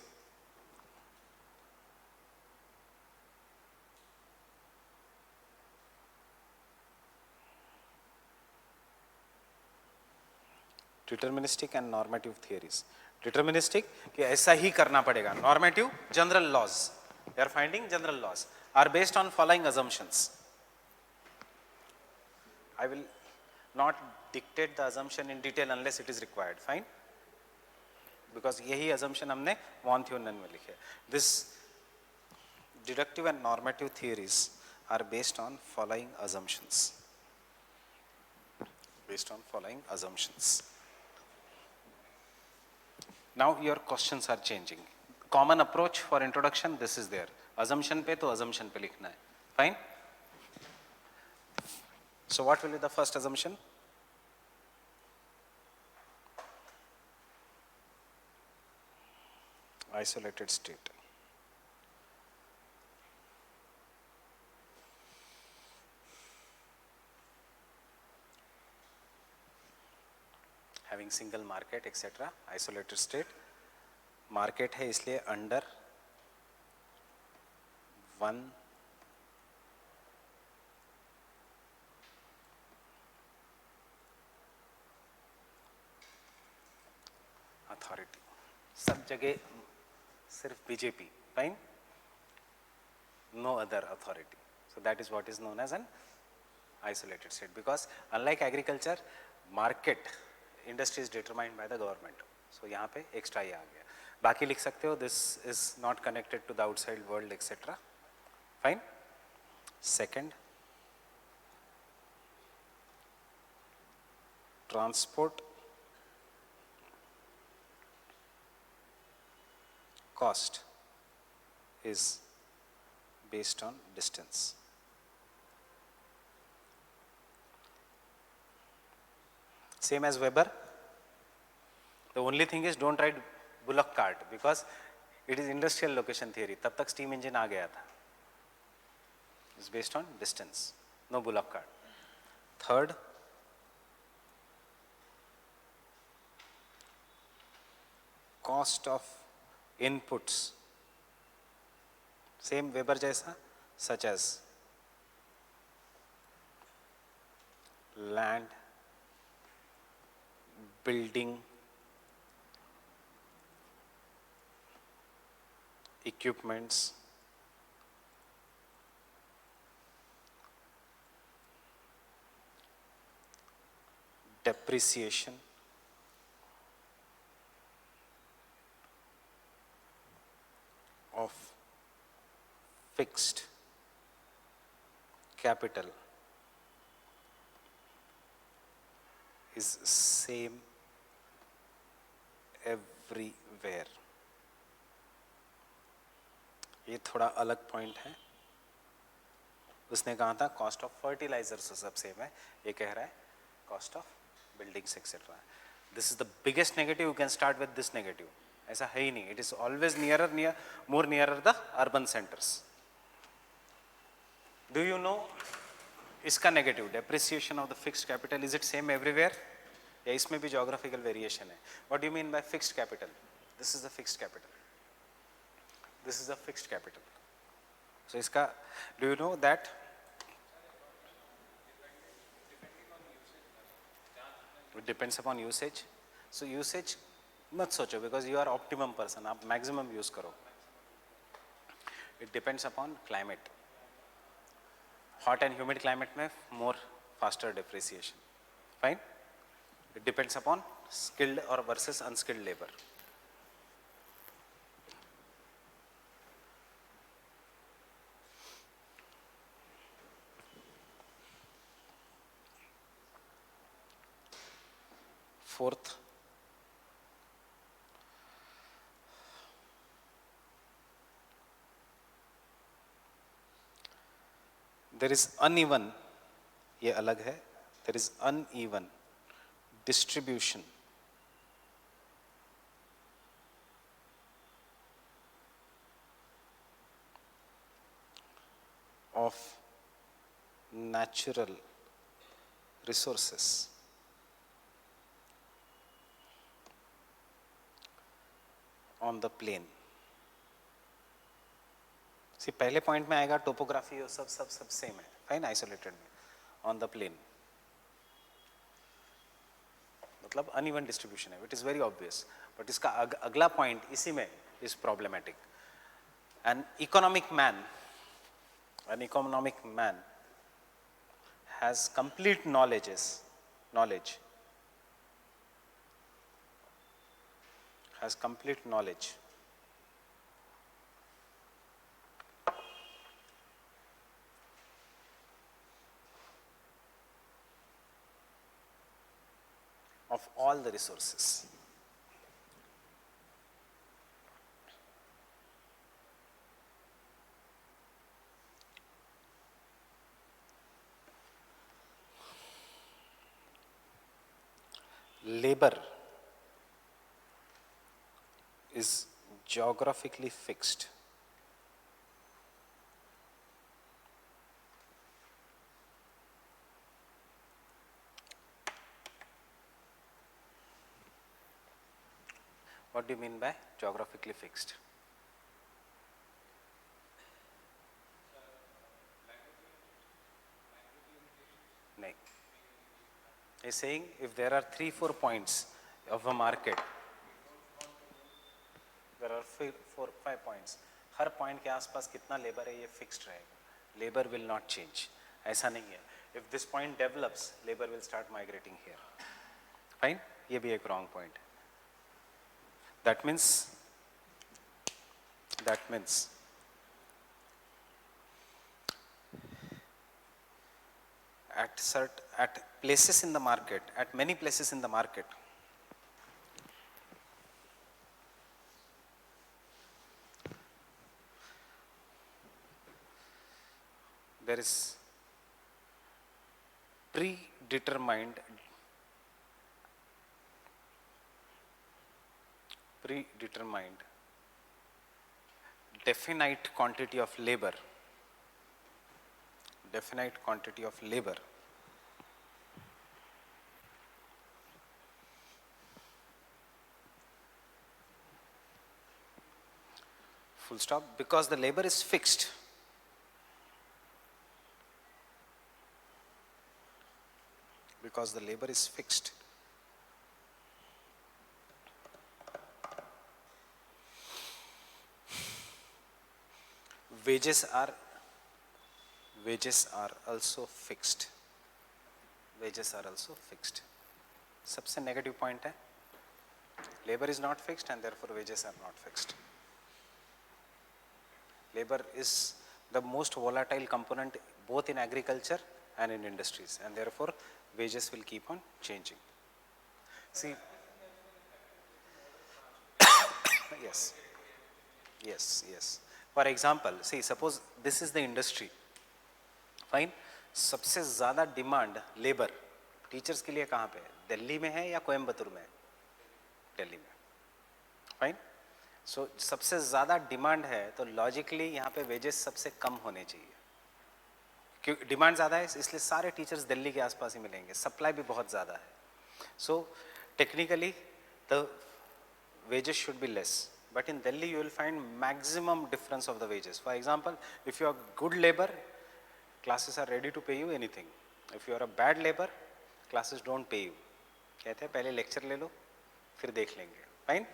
Deterministic and normative theories. Deterministic कि ऐसा ही करना पड़ेगा. Normative, general laws. They are finding general laws are based on following assumptions. I will not dictate the assumption in detail unless it is required. Fine? Because यही assumption हमने von Thunen में लिखे. This deductive and normative theories are based on following assumptions. Based on following assumptions. Now your questions are changing. Common approach for introduction, this is there. Assumption पे तो assumption पे लिखना है. Fine? So what will be the first assumption? Isolated state. Having single market, etc. Isolated state. Market है इसलिए under one authority. सब जगह सिर्फ BJP. Fine? No other authority. So that is what is known as an isolated state. Because unlike agriculture, market industry is determined by the government. So यहाँ पे extra ये आ गया. बाकी लिख सकते हो, this is not connected to the outside world, etc. Fine? Second, transport cost is based on distance. Same as Weber. The only thing is don't write bullock cart because it is industrial location theory. तब तक steam engine आ गया था. It's based on distance. No bullock cart. Third, cost of inputs. Same Weber जैसा, such as land, building, equipments, depreciation, of fixed capital is same everywhere. ये थोड़ा अलग point है। उसने कहा था कॉस्ट ऑफ फर्टिलाइजर्स सब सेम है, ये कह रहा है cost of buildings etcetera. This is the biggest negative, you can start with this negative. ऐसा है ही नहीं, it is always more nearer the urban centres. Do you know इसका negative, depreciation of the fixed capital, is it same everywhere या इसमें भी geographical variation है? What do you mean by fixed capital? This is the fixed capital, this is the fixed capital. So इसका, do you know that it depends upon usage? So usage मत सोचो, because you are optimum person, आप maximum use करो। It depends upon climate, hot and humid climate में more faster depreciation, fine? It depends upon skilled or versus unskilled labor। Fourth, there is uneven, ये अलग है, there is uneven distribution of natural resources on the plain। सी पहले point में आएगा topography और सब same है, फाइन, आइसोलेटेड में। ऑन द प्लेन मतलब अनइवन डिस्ट्रीब्यूशन है, it is very obvious. But इसका अगला पॉइंट इसी में is problematic. An economic man has complete knowledge has complete knowledge of all the resources। Labor is geographically fixed। What do you mean by geographically fixed? नहीं, he's saying if there are 3-4 points of a market, there are 4-5 points, her point के आसपास कितना labour है ये fixed रहेगा, labour will not change. ऐसा नहीं है, if this point develops labour will start migrating here, fine. ये भी एक रॉन्ग पॉइंट है। That means at places in the market, at many places in the market, there is predetermined definite quantity of labor, full stop, because the labor is fixed। Because the labor is fixed, wages are also fixed। सबसे negative point है, labour is not fixed and therefore wages are not fixed. Labour is the most volatile component both in agriculture and in industries, and therefore wages will keep on changing। See, yes, For example, see, suppose this is the industry. Fine, सबसे ज़्यादा demand labour teachers के लिए कहाँ पे है? दिल्ली में है या कोयम्बतूर में है? दिल्ली में. फाइन. सो सबसे ज़्यादा डिमांड है तो लॉजिकली यहाँ पे वेजेस सबसे कम होने चाहिए. क्यों डिमांड ज़्यादा है इसलिए सारे टीचर्स दिल्ली के आसपास ही मिलेंगे. सप्लाई भी बहुत ज़्यादा है. So technically the wages should be less, but in Delhi you will find maximum difference of the wages. For example, if you are good labor, classes are ready to pay you anything. If you are a bad labor, classes don't pay you. कहते हैं पहले lecture ले लो फिर देख लेंगे. Fine.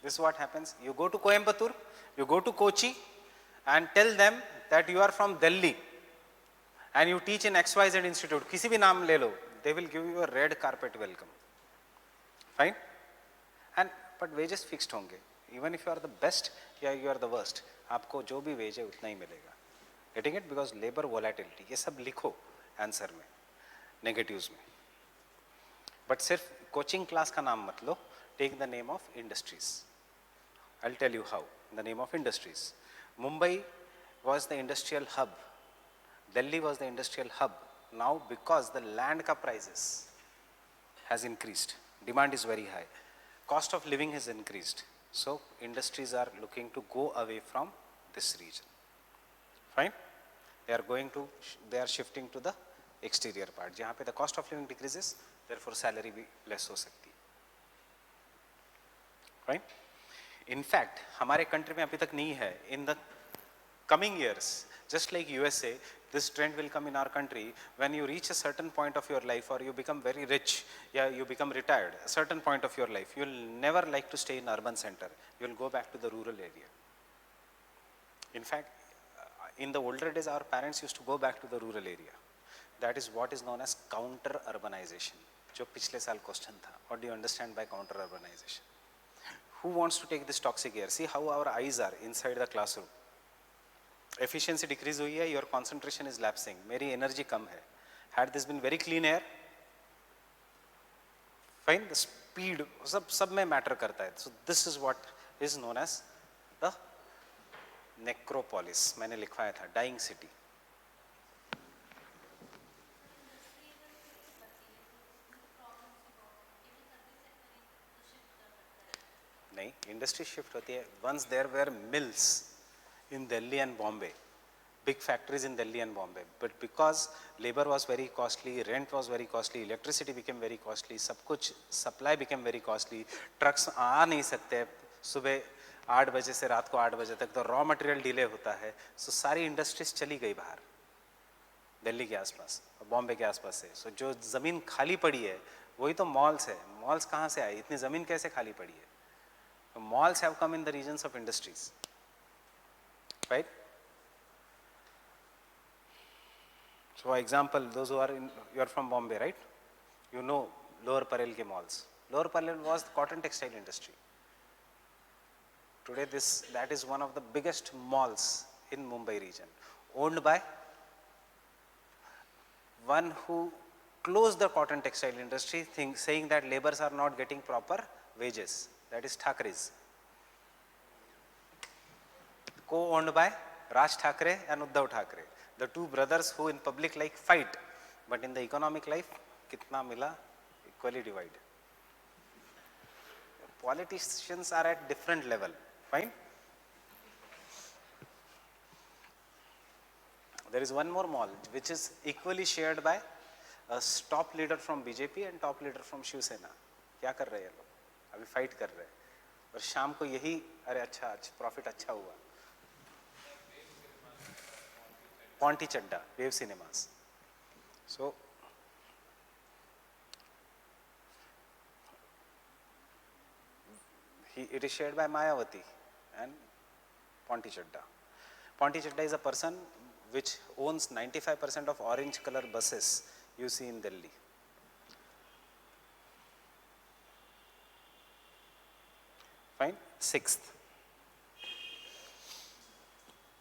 This is what happens. You go to Coimbatore, you go to Kochi and tell them that you are from Delhi and you teach in XYZ institute. किसी भी नाम ले लो, they will give you a red carpet welcome. Fine. And but wages fixed होंगे. Even if you are the best या you are the worst, आपको जो भी wage है उतना ही मिलेगा. Getting it? Because labor volatility. ये सब लिखो आंसर में, negatives में. But सिर्फ कोचिंग क्लास का नाम मत लो. Take the name of industries. I'll tell you how. The name of industries. Mumbai was the industrial hub. Delhi was the industrial hub. Now because the land ka prices has increased, demand is very high. Cost of living has increased. So industries are looking to go away from this region. Fine? They are shifting to the exterior part. जहाँ पे the cost of living decreases, therefore salary भी less हो सकती है. Fine? In fact, हमारे country में अभी तक नहीं है. In the coming years, just like USA, this trend will come in our country. When you reach a certain point of your life or you become very rich, yeah, you become retired, a certain point of your life, you will never like to stay in urban center. You will go back to the rural area. In fact, in the older days, our parents used to go back to the rural area. That is what is known as counter urbanization. जो पिछले साल question था. What do you understand by counter urbanization? Who wants to take this toxic air? See how our eyes are inside the classroom. Efficiency decrease हुई है, your concentration is lapsing, मेरी energy कम है. Had this been very clean air, fine, the speed सब में matter करता है. So this is what is known as the necropolis. मैंने लिखवाया था dying city. नहीं, industry shift होती है. Once there were mills in Delhi and Bombay, big factories in Delhi and Bombay, but because labor was very costly, rent was very costly, electricity became very costly, सब कुछ supply became very costly, trucks आ नहीं सकते सुबह 8 बजे से रात को 8 बजे तक, तो रॉ मटेरियल डिले होता है. सो सारी इंडस्ट्रीज चली गई बाहर दिल्ली के आसपास और बॉम्बे के आसपास से. सो जो ज़मीन खाली पड़ी है वही तो मॉल्स है. मॉल्स कहाँ से आए? इतनी ज़मीन कैसे खाली पड़ी है? Malls have come in the regions of industries, right? So for example, those who are you are from Bombay, right? You know Lower Parel ke malls. Lower Parel was the cotton textile industry. Today that is one of the biggest malls in Mumbai region, owned by one who closed the cotton textile industry, saying that laborers are not getting proper wages. That is Thakre's. Co-owned by Raj Thakre and Uddhav Thakre, the two brothers who in public life fight, but in the economic life, kitna mila? Equally divided. Politicians are at different level. Fine. There is one more mall which is equally shared by a top leader from BJP and top leader from Shiv Sena. क्या कर रहे हैं लोग? अभी fight कर रहे हैं और शाम को यही अरे अच्छा प्रॉफिट अच्छा हुआ. Ponty Chadha, wave cinemas. So it is shared by Mayawati and Ponti Chadda. Ponti Chadda is a person which owns 95% of orange color buses you see in Delhi. Fine. Sixth,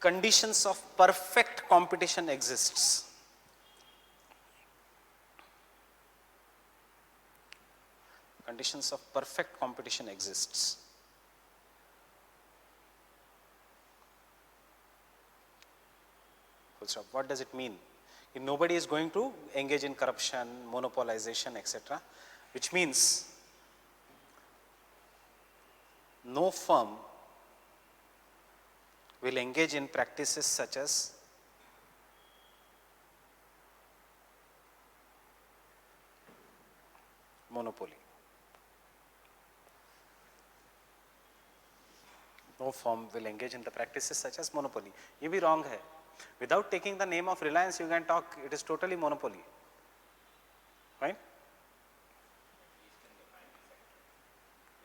conditions of perfect competition exists. Conditions of perfect competition exists. Full stop. What does it mean? Nobody is going to engage in corruption, monopolization, etc. Which means no firm will engage in practices such as monopoly. No firm will engage in the practices such as monopoly. ये भी wrong है. Without taking the name of Reliance, you can talk, it is totally monopoly. Right?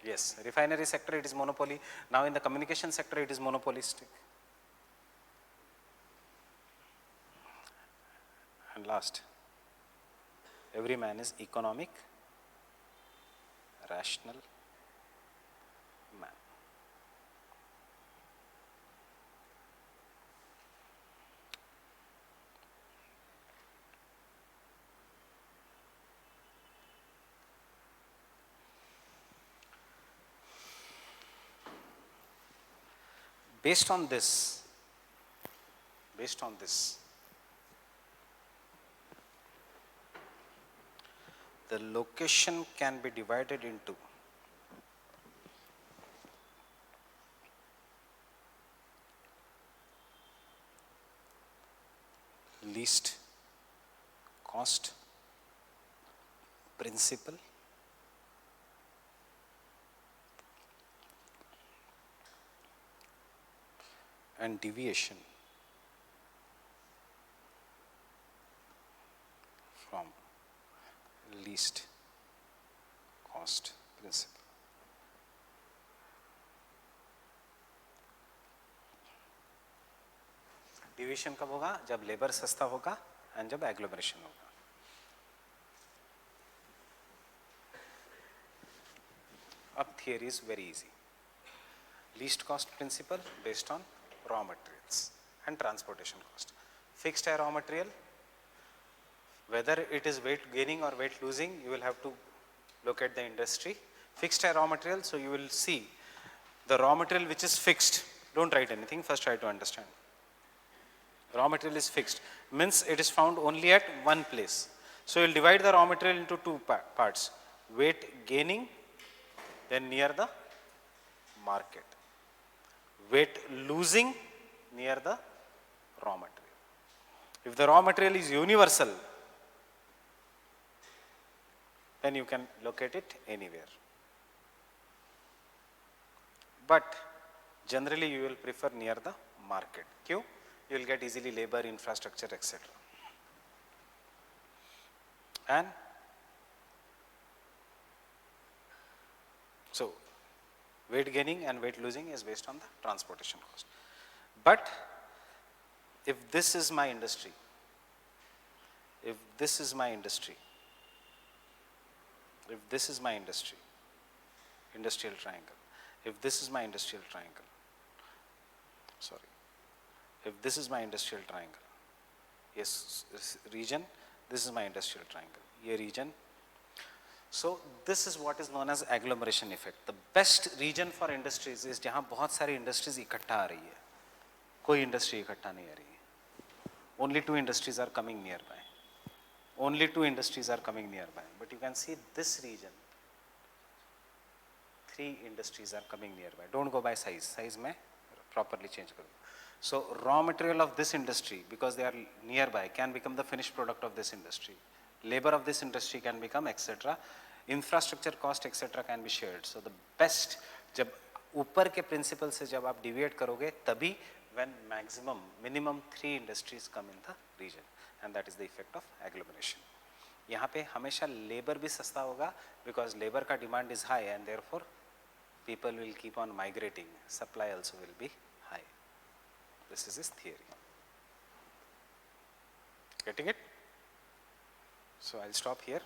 Yes, refinery sector it is monopoly. Now in the communication sector it is monopolistic. And last, every man is economic, rational man. Based on this, the location can be divided into least cost principle and deviation from least cost principle. Deviation कब होगा? जब labour सस्ता होगा and जब agglomeration होगा. अब theory is very easy. Least cost principle based on raw materials and transportation cost. Fixed raw material, whether it is weight gaining or weight losing, you will have to look at the industry. Fixed raw material, so you will see the raw material which is fixed. Don't write anything, first try to understand. Raw material is fixed, means it is found only at one place. So you will divide the raw material into two parts, weight gaining, then near the market. Weight losing near the raw material. If the raw material is universal, then you can locate it anywhere. But generally you will prefer near the market. Kyun? You will get easily labor, infrastructure, etc. And so weight gaining and weight losing is based on the transportation cost. But if this is my industry, industrial triangle, if this is my industrial triangle, yes, this region, this is my industrial triangle, ये region. So this is what is known as agglomeration effect. The best region for industries is जहाँ बहुत सारी industries इकट्ठा आ रही है. कोई industry इकट्ठा नहीं आ रही है. Only two industries are coming nearby. But you can see this region, 3 industries are coming nearby. Don't go by size. Size में properly change करो. So raw material of this industry, because they are nearby, can become the finished product of this industry. Labor of this industry can become etc. Infrastructure cost etc. can be shared. So the best, जब ऊपर के principle से जब आप deviate करोगे, तभी when minimum 3 industries come in the region, and that is the effect of agglomeration. यहाँ पे हमेशा labor भी सस्ता होगा, because labor का demand is high and therefore people will keep on migrating. Supply also will be high. This is his theory. Getting it? So I'll stop here.